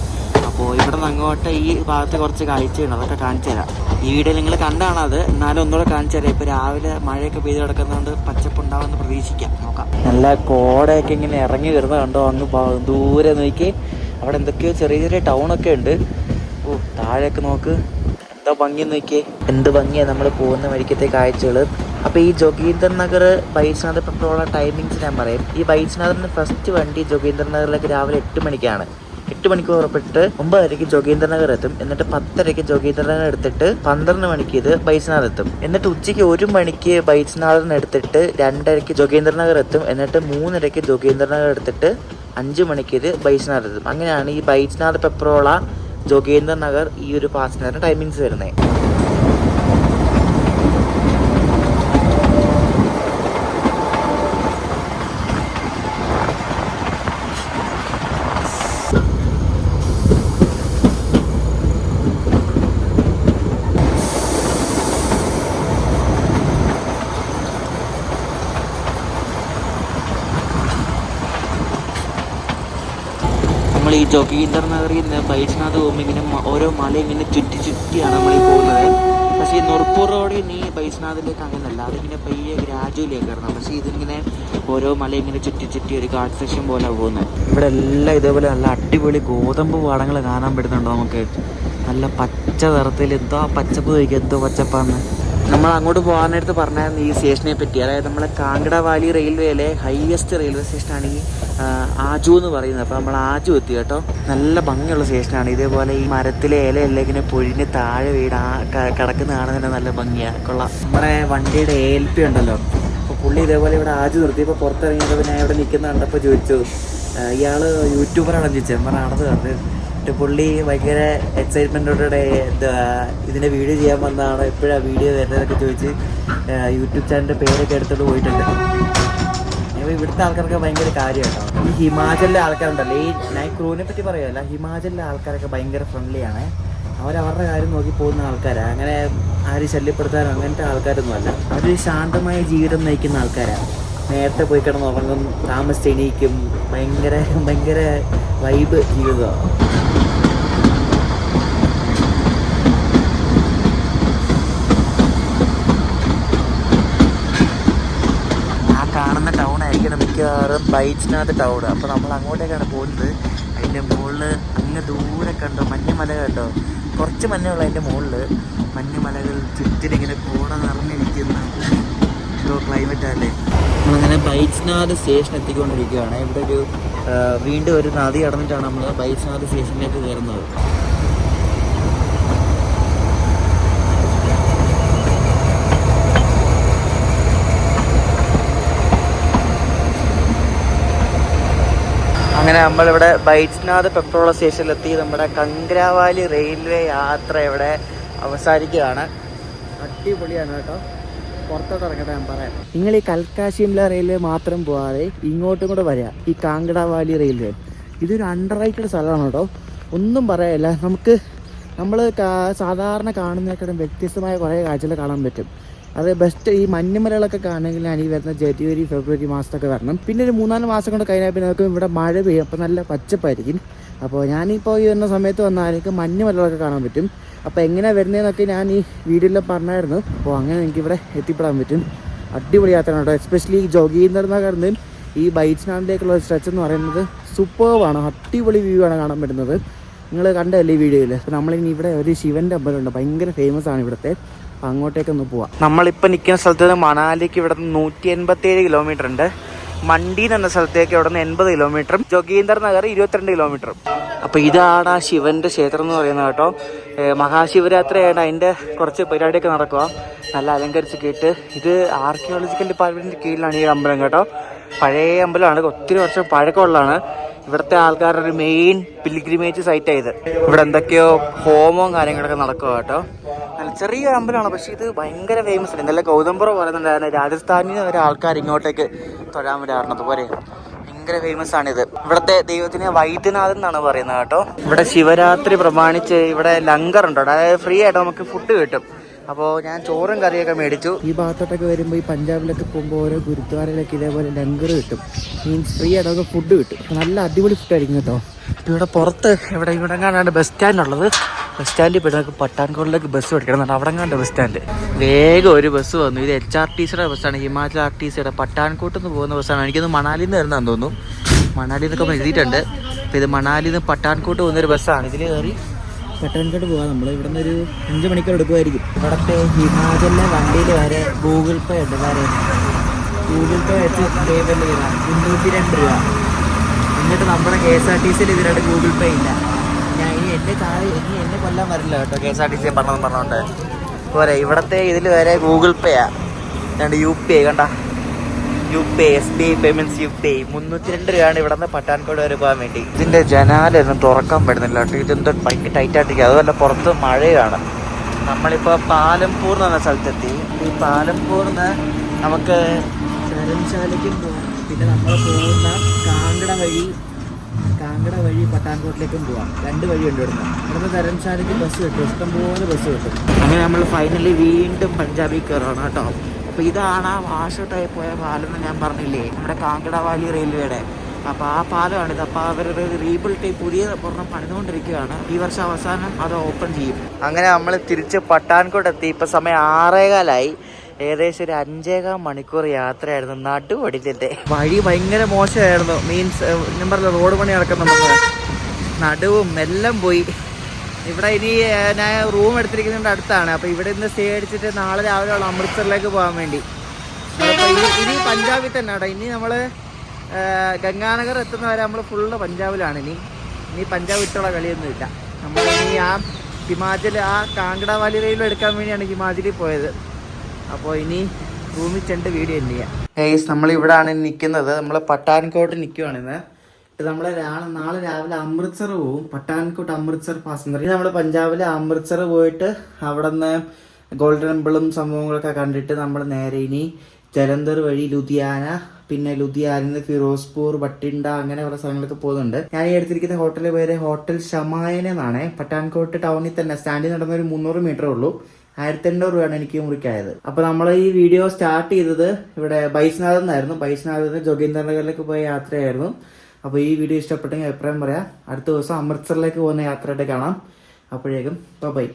അപ്പോൾ ഇവിടെ നിന്ന് അങ്ങോട്ട് ഈ ഭാഗത്ത് കുറച്ച് കാഴ്ചയുണ്ട്, അതൊക്കെ കാണിച്ചു തരാം. ഈ വീഡിയോ നിങ്ങൾ കണ്ടാണ് അത്, എന്നാലും ഒന്നുകൂടെ കാണിച്ചു തരാം. ഇപ്പോൾ രാവിലെ മഴയൊക്കെ പെയ്ത് കിടക്കുന്നതുകൊണ്ട് പച്ചപ്പുണ്ടാവുമെന്ന് പ്രതീക്ഷിക്കാം, നോക്കാം. നല്ല കോടയൊക്കെ ഇങ്ങനെ ഇറങ്ങി വരുന്നത് കണ്ടോ, അങ്ങ് ദൂരെ നോക്കി. അവിടെ എന്തൊക്കെയോ ചെറിയ ചെറിയ ടൗണൊക്കെ ഉണ്ട്. ഓ താഴെയൊക്കെ നോക്ക്, എന്താ ഭംഗി നോക്കിയേ, എന്ത് ഭംഗിയാണ് നമ്മൾ പോകുന്ന വഴിക്കത്തെ കാഴ്ചകൾ. അപ്പോൾ ഈ ജോഗീന്ദ്രനഗർ ബൈസ്നാഥ് പെട്രോള ടൈമിങ്സ് ഞാൻ പറയും. ഈ ബൈസ്നാഥിന് ഫസ്റ്റ് വണ്ടി ജോഗീന്ദ്രനഗറിലേക്ക് രാവിലെ 8 മണിക്കാണ്. 8 മണിക്ക് പുറപ്പെട്ട് 9:30 ജോഗീന്ദ്രനഗർ എത്തും. എന്നിട്ട് 10:30 ജോഗീന്ദ്രനഗർ എടുത്തിട്ട് 12 മണിക്ക് ഇത് ബൈസ്നാഥ് എത്തും. എന്നിട്ട് ഉച്ചയ്ക്ക് 1 മണിക്ക് ബൈസ്നാഥിന് എടുത്തിട്ട് 2:30 ജോഗീന്ദ്രനഗർ എത്തും. എന്നിട്ട് 3:30 ജോഗീന്ദ്രനഗർ എടുത്തിട്ട് 5 മണിക്ക് ഇത് ബൈസ്നാഥ് എത്തും. അങ്ങനെയാണ് ഈ ബൈസ്നാഥ് പെപ്രോള ജോഗീന്ദ്രനഗർ ഈ ഒരു പാസഞ്ചറിന് ടൈമിങ്സ് വരുന്നത്. നമ്മൾ ഈ ജോഗീന്ദ്രനഗറിൽ നിന്ന് ബൈസ്നാഥ് പോകുമ്പോൾ ഇങ്ങനെ ഓരോ മല ഇങ്ങനെ ചുറ്റിയാണ് നമ്മൾ ഈ പോകുന്നത്. പക്ഷേ ഈ നുർപ്പൂർ റോഡിൽ നീ ബൈസ്നാഥിലേക്ക് അങ്ങനെയല്ല, അതിങ്ങനെ പയ്യെ ഗ്രാജുവലി കയറണം. പക്ഷേ ഇതിങ്ങനെ ഓരോ മല ഇങ്ങനെ ചുറ്റി ഒരു ഗാർഡ് സെക്ഷൻ പോലെ പോകുന്നത്. ഇവിടെ എല്ലാം ഇതേപോലെ നല്ല അടിപൊളി ഗോതമ്പ് പാടങ്ങൾ കാണാൻ പറ്റുന്നുണ്ടോ നമുക്ക്. നല്ല പച്ച നിറത്തിൽ എന്തോ ആ പച്ചപ്പ് കഴിക്കുക, എന്തോ പച്ചപ്പാന്ന്. നമ്മൾ അങ്ങോട്ട് പോകാനായിട്ട് പറഞ്ഞായിരുന്നു ഈ സ്റ്റേഷനെ പറ്റി. അതായത് നമ്മളെ കാങ്കട വാലി റെയിൽവേയിലെ ഹൈയസ്റ്റ് റെയിൽവേ സ്റ്റേഷനാണ് ഈ ആജു എന്ന് പറയുന്നത്. അപ്പോൾ നമ്മൾ ആജു എത്തി കേട്ടോ. നല്ല ഭംഗിയുള്ള സ്റ്റേഷനാണ്. ഇതേപോലെ ഈ മരത്തിലെ ഇലയെല്ലാം ഇങ്ങനെ പൊഴിഞ്ഞ് താഴെ വീട് കിടക്കുന്ന കാണുന്നതിന് നല്ല ഭംഗിയാണ്. കൊള്ളാം. നമ്മുടെ വണ്ടിയുടെ ALP ഉണ്ടല്ലോ, അപ്പോൾ പുള്ളി ഇതേപോലെ ഇവിടെ ആജു നിർത്തിയപ്പോൾ പുറത്തിറങ്ങിയപ്പോൾ ഞാൻ ഇവിടെ നിൽക്കുന്ന കണ്ടപ്പോൾ ചോദിച്ചു, ഇയാൾ യൂട്യൂബറാണെന്ന് ചോദിച്ചു. ആണെന്ന് പറഞ്ഞു. പുള്ളി ഭയങ്കര എക്സൈറ്റ്മെൻറ്റോടെ ഇതിൻ്റെ വീഡിയോ ചെയ്യാൻ വന്നതാണ്, എപ്പോഴാണ് വീഡിയോ വരുന്നതൊക്കെ ചോദിച്ച് യൂട്യൂബ് ചാനലിൻ്റെ പേരൊക്കെ എടുത്തോണ്ട് പോയിട്ടുണ്ട്. അപ്പോൾ ഇവിടുത്തെ ആൾക്കാർക്ക് ഭയങ്കര കാര്യമാണ്. ഈ ഹിമാചലിലെ ആൾക്കാരുണ്ടല്ലോ, ഈ നൈറ്റ് ക്രൂവിനെ പറ്റി പറയുമല്ല, ഹിമാചലിലെ ആൾക്കാരൊക്കെ ഭയങ്കര ഫ്രണ്ട്ലിയാണ്. അവരവരുടെ കാര്യം നോക്കി പോകുന്ന ആൾക്കാരാണ്. അങ്ങനെ ആരും ശല്യപ്പെടുത്താനോ അങ്ങനത്തെ ആൾക്കാരൊന്നും അല്ല. അവർ ശാന്തമായ ജീവിതം നയിക്കുന്ന ആൾക്കാരാണ്. നേരത്തെ പോയി കിടന്നുറങ്ങും, താമസിച്ച് എണീക്കും. ഭയങ്കര ഭയങ്കര വൈബ് ജീവിതമാണ്. കാണുന്ന ടൗൺ ആയിരിക്കണം മിക്കവാറും ബൈജ്നാഥ് ടൗൺ. അപ്പോൾ നമ്മൾ അങ്ങോട്ടേക്കാണ് പോകുന്നത്. അതിൻ്റെ മുകളിൽ അങ്ങ് ദൂരെ കണ്ടോ മഞ്ഞുമല കണ്ടോ, കുറച്ച് മഞ്ഞുള്ള അതിൻ്റെ മുകളിൽ മഞ്ഞുമലകൾ ചുറ്റിനിങ്ങനെ കൂടെ നിറഞ്ഞിരിക്കുന്ന ക്ലൈമറ്റ് അല്ലേ. നമ്മളങ്ങനെ ബൈജ്നാഥ് സ്റ്റേഷൻ എത്തിക്കൊണ്ടിരിക്കുകയാണ്. ഇവിടെ ഒരു വീണ്ടും ഒരു നദി കടന്നിട്ടാണ് നമ്മൾ ബൈജ്നാഥ് സ്റ്റേഷനിലേക്ക് കയറുന്നത്. അങ്ങനെ നമ്മളിവിടെ ബൈജ്നാഥ് പെട്രോൾ സ്റ്റേഷനിലെത്തി. നമ്മുടെ കംഗ്രാവാലി റെയിൽവേ യാത്ര ഇവിടെ അവസാനിക്കുകയാണ്. അടിപൊളിയാണ് കേട്ടോ. പുറത്തോട്ട് ഇറങ്ങട്ടെ ഞാൻ പറയാം. നിങ്ങൾ ഈ കൽക്ക ഷിംല റെയിൽവേ മാത്രം പോകാതെ ഇങ്ങോട്ടും കൂടെ വരിക, ഈ കാങ്കടവാലി റെയിൽവേ. ഇതൊരു അണ്ടർ റേറ്റഡ് സ്ഥലമാണ് കേട്ടോ, ഒന്നും പറയാനില്ല. നമ്മൾ സാധാരണ കാണുന്നതിനേക്കാളും വ്യത്യസ്തമായ കുറേ കാഴ്ചകൾ കാണാൻ പറ്റും. അത് ബെസ്റ്റ്. ഈ മഞ്ഞുമലകളൊക്കെ കാണണമെങ്കിലാണ് ഈ വരുന്ന ജനുവരി ഫെബ്രുവരി മാസത്തൊക്കെ വരണം. പിന്നെ ഒരു 3-4 മാസം കൊണ്ട് കഴിഞ്ഞാൽ പിന്നെ നമുക്ക് ഇവിടെ മഴ പെയ്യും, അപ്പോൾ നല്ല പച്ചപ്പായിരിക്കും. അപ്പോൾ ഞാനിപ്പോൾ ഈ വരുന്ന സമയത്ത് വന്നാൽ എനിക്ക് മഞ്ഞുമലകളൊക്കെ കാണാൻ പറ്റും. അപ്പോൾ എങ്ങനെയാണ് വരുന്നതെന്നൊക്കെ ഞാൻ ഈ വീഡിയോയിൽ പറഞ്ഞായിരുന്നു. അപ്പോൾ അങ്ങനെ എനിക്കിവിടെ എത്തിപ്പെടാൻ പറ്റും. അടിപൊളി യാത്രയാണ് കേട്ടോ. എസ്പെഷ്യലി ഈ ജോഗീന്ദർ നഗറിൽ ഈ ബൈജ്നാഥിലേക്കുള്ള സ്ട്രെച്ച് എന്ന് പറയുന്നത് സൂപ്പർവാണ്. അടിപൊളി വ്യൂ ആണ് കാണാൻ പറ്റുന്നത്. നിങ്ങൾ കണ്ടല്ലേ ഈ വീഡിയോയിൽ. അപ്പോൾ നമ്മളിനി ഇവിടെ ഒരു ശിവൻ്റെ അമ്പലമുണ്ട്, ഭയങ്കര ഫേമസ് ആണ് ഇവിടുത്തെ. അങ്ങോട്ടേക്കൊന്ന് പോവാം. നമ്മളിപ്പോൾ നിൽക്കുന്ന സ്ഥലത്ത് നിന്ന് മണാലിക്ക് ഇവിടെ നിന്ന് 187 കിലോമീറ്റർ ഉണ്ട്. മണ്ഡി എന്ന സ്ഥലത്തേക്ക് ഇവിടെ നിന്ന് 80 കിലോമീറ്ററും ജോഗീന്ദർ നഗർ 22 കിലോമീറ്ററും. അപ്പോൾ ഇതാണ് ആ ശിവൻ്റെ ക്ഷേത്രം എന്ന് പറയുന്നത് കേട്ടോ. മഹാശിവരാത്രി ആയിട്ട് അതിൻ്റെ കുറച്ച് പരിപാടിയൊക്കെ നടക്കുക, നല്ല അലങ്കരിച്ച് കേട്ട്. ഇത് ആർക്കിയോളജിക്കൽ ഡിപ്പാർട്ട്മെൻറ്റിൻ്റെ കീഴിലാണ് ഈ അമ്പലം കേട്ടോ. പഴയ അമ്പലമാണ്, ഒത്തിരി വർഷം പഴക്കമുള്ളതാണ്. ഇവിടുത്തെ ആൾക്കാരുടെ ഒരു മെയിൻ പിൽഗ്രിമേജ് സൈറ്റായത്. ഇവിടെ എന്തൊക്കെയോ ഹോമവും കാര്യങ്ങളൊക്കെ നടക്കുക കേട്ടോ. നല്ല ചെറിയ അമ്പലമാണ്, പക്ഷേ ഇത് ഭയങ്കര ഫേമസ് ആണ്. ഇന്നലെ ഗൗതംപുറം പറയുന്നുണ്ടായിരുന്നു രാജസ്ഥാനിൽ നിന്ന് വരെ ആൾക്കാർ ഇങ്ങോട്ടേക്ക് തൊഴാൻ വരാറുണ്ട്. അതുപോലെ ഭയങ്കര ഫേമസ് ആണിത്. ഇവിടുത്തെ ദൈവത്തിനെ വൈദ്യനാഥൻ എന്നാണ് പറയുന്നത് കേട്ടോ. ഇവിടെ ശിവരാത്രി പ്രമാണിച്ച് ഇവിടെ ലങ്കർ ഉണ്ട്, അതായത് ഫ്രീ ആയിട്ട് നമുക്ക് ഫുഡ് കിട്ടും. അപ്പോൾ ഞാൻ ചോറും കറിയൊക്കെ മേടിച്ചു. ഈ ഭാഗത്തോട്ടൊക്കെ വരുമ്പോൾ ഈ പഞ്ചാബിലൊക്കെ പോകുമ്പോൾ ഓരോ ഗുരുദ്വാരയിലൊക്കെ ഇതേപോലെ ലങ്കർ കിട്ടും, മീൻസ് ഫ്രീ ആയിട്ടൊക്കെ ഫുഡ് കിട്ടും. നല്ല അടിപൊളി ഫുഡായിരിക്കും കേട്ടോ. ഇവിടെ പുറത്ത് ഇവിടെ കാണാണ്ട് ബസ് സ്റ്റാൻഡ് ഉള്ളത്. ബസ് സ്റ്റാൻഡിൽ പോയിട്ട് നമുക്ക് പട്ടാൻകോട്ടിലേക്ക് ബസ് പിടിക്കണം. അവിടെ കണ്ട ബസ് സ്റ്റാൻഡ് വേഗം ഒരു ബസ് വന്നു. ഇത് HRTCയുടെ ബസ്സാണ്, ഹിമാചൽ RTCയുടെ. പട്ടാൻകോട്ട് നിന്ന് പോകുന്ന ബസ്സാണ്. എനിക്കൊന്ന് മണാലിയിൽ നിന്ന് വരുന്നതാണെന്ന് തോന്നുന്നു. മണാലിയിൽ നിന്നൊക്കെ എഴുതിയിട്ടുണ്ട്. അപ്പോൾ ഇത് മണാലിയിൽ നിന്ന് പട്ടാൻകോട്ട് പോകുന്നൊരു ബസ്സാണ്. ഇതിൽ കയറി പട്ടാൻകോട്ട് പോകാം. നമ്മൾ ഇവിടെ നിന്ന് ഒരു 5 മണിക്കൂർ എടുക്കുമായിരിക്കും. ഇവിടുത്തെ ഹിമാചലിലെ വണ്ടിയിൽ വരെ ഗൂഗിൾ പേ ഉണ്ട്. ഗൂഗിൾ പേ വെച്ച് പേയ്മെൻറ്റ് ചെയ്താൽ 302 രൂപ. എന്നിട്ട് നമ്മുടെ KSRTCയിൽ ഇതിനായിട്ട് ഗൂഗിൾ പേ ഇല്ല. ഞാൻ ഇനി എന്നെ കൊല്ലാൻ വരില്ല കേട്ടോ KSRTC പറഞ്ഞുകൊണ്ട് പോരെ. ഇവിടുത്തെ ഇതിൽ വരെ ഗൂഗിൾ പേയാ, UPI കണ്ട, UPI SBI പേയ്മെൻറ്റ്സ് UPI 302 രൂപയാണ് ഇവിടെ നിന്ന് പട്ടാൻകോട് വരെ പോകാൻ വേണ്ടി. ഇതിൻ്റെ ജനാലൊന്നും തുറക്കാൻ പറ്റുന്നില്ല കേട്ടോ. ഇതെന്തോ ഭയങ്കര ടൈറ്റായിട്ടിരിക്കുക. അതുപോലെ പുറത്ത് മഴയാണ്. നമ്മളിപ്പോൾ പാലംപൂർ എന്ന് പറഞ്ഞ സ്ഥലത്തെത്തി. ഈ പാലംപൂറിൽ നിന്ന് നമുക്ക് ധരംശാലയ്ക്കും പോകാം. പിന്നെ നമ്മൾ പോകുന്ന കാങ്കട വഴി പട്ടാൻകോട്ടിലേക്കും പോവാം. 2 വഴിയുണ്ട് ഇവിടുന്ന് ധരംശാലയ്ക്ക് ബസ് കിട്ടും, ഇഷ്ടംപോലെ ബസ് കിട്ടും. അങ്ങനെ നമ്മൾ ഫൈനലി വീണ്ടും പഞ്ചാബിൽ കയറുകയാണ് കേട്ടോ. അപ്പോൾ ഇതാണ് ആ വാഷൗട്ടായി പോയ പാലം എന്ന് ഞാൻ പറഞ്ഞില്ലേ, നമ്മുടെ കാങ്കടവാലി റെയിൽവേയുടെ. അപ്പോൾ ആ പാലമാണിത്. അപ്പോൾ അവരൊരു റീബിൽഡ് പുതിയ ഒരെണ്ണം പണിതുകൊണ്ടിരിക്കുകയാണ്. ഈ വർഷം അവസാനം അത് ഓപ്പൺ ചെയ്യും. അങ്ങനെ നമ്മൾ തിരിച്ച് പട്ടാൻകോട്ട് എത്തി. ഇപ്പോൾ സമയം 6:15. ഏകദേശം ഒരു 5.25 മണിക്കൂർ യാത്രയായിരുന്നു. നടുവടിച്ചിട്ട് വഴി ഭയങ്കര മോശമായിരുന്നു. മീൻസ് ഞാൻ പറഞ്ഞ റോഡ് പണി നടക്കുന്ന നമുക്ക് നടുവും എല്ലാം പോയി. ഇവിടെ ഇനി ഞാൻ റൂം എടുത്തിരിക്കുന്നതിൻ്റെ അടുത്താണ്. അപ്പോൾ ഇവിടെ നിന്ന് സ്റ്റേ അടിച്ചിട്ട് നാളെ രാവിലെ ഉള്ള അമൃത്സറിലേക്ക് പോകാൻ വേണ്ടി. അപ്പോൾ ഇനി പഞ്ചാബിൽ തന്നെ കേട്ടോ. ഇനി നമ്മൾ ഗംഗാനഗർ എത്തുന്നവരെ നമ്മൾ ഫുള്ള് പഞ്ചാബിലാണ്. ഇനി പഞ്ചാബ് വിട്ടുള്ള കളിയൊന്നുമില്ല. നമ്മളിനി ആ ഹിമാചൽ ആ കാങ്കട വാലി റെയിൽവേ എടുക്കാൻ വേണ്ടിയാണ് ഹിമാചലിൽ പോയത്. അപ്പോൾ ഇനി റൂമിൽ ചെണ്ട് വീഡിയോ എന്ത് ചെയ്യാം. നമ്മളിവിടാണ് നിൽക്കുന്നത്. നമ്മൾ പട്ടാൻകോട്ട് നിൽക്കുവാണിന്ന്. നമ്മൾ നാളെ രാവിലെ അമൃത്സർ പോകും. പട്ടാൻകോട്ട് അമൃത്സർ പാസഞ്ചർ. നമ്മൾ പഞ്ചാബിലെ അമൃത്സർ പോയിട്ട് അവിടെ നിന്ന് ഗോൾഡൻ ടെമ്പിളും സംഭവങ്ങളൊക്കെ കണ്ടിട്ട് നമ്മൾ നേരെ ഇനി ജലന്ധർ വഴി ലുധിയാന, പിന്നെ ലുധിയാന ഫിറോസ്പൂർ, ബട്ടിണ്ട അങ്ങനെ കുറേ സ്ഥലങ്ങളൊക്കെ പോകുന്നുണ്ട്. ഞാൻ ഈ എടുത്തിരിക്കുന്ന ഹോട്ടലിൽ പേര് ഹോട്ടൽ ഷമായന എന്നാണ്. പട്ടാൻകോട്ട് ടൗണിൽ തന്നെ സ്റ്റാൻഡിൽ നടന്ന ഒരു 300 മീറ്ററേ ഉള്ളൂ. 1800 രൂപയാണ് എനിക്ക് മുറിക്കായത്. അപ്പോൾ നമ്മൾ ഈ വീഡിയോ സ്റ്റാർട്ട് ചെയ്തത് ഇവിടെ ബൈസ്നാഥിൽ നിന്നായിരുന്നു. ബൈസ്നാഥിൽ നിന്ന് ജോഗീന്ദർനഗറിലേക്ക് പോയ യാത്രയായിരുന്നു. അപ്പോൾ ഈ വീഡിയോ ഇഷ്ടപ്പെട്ടെങ്കിൽ അഭിപ്രായം പറയാം. അടുത്ത ദിവസം അമൃത്സറിലേക്ക് പോകുന്ന യാത്രയായിട്ട് കാണാം. അപ്പോഴേക്കും ബൈ.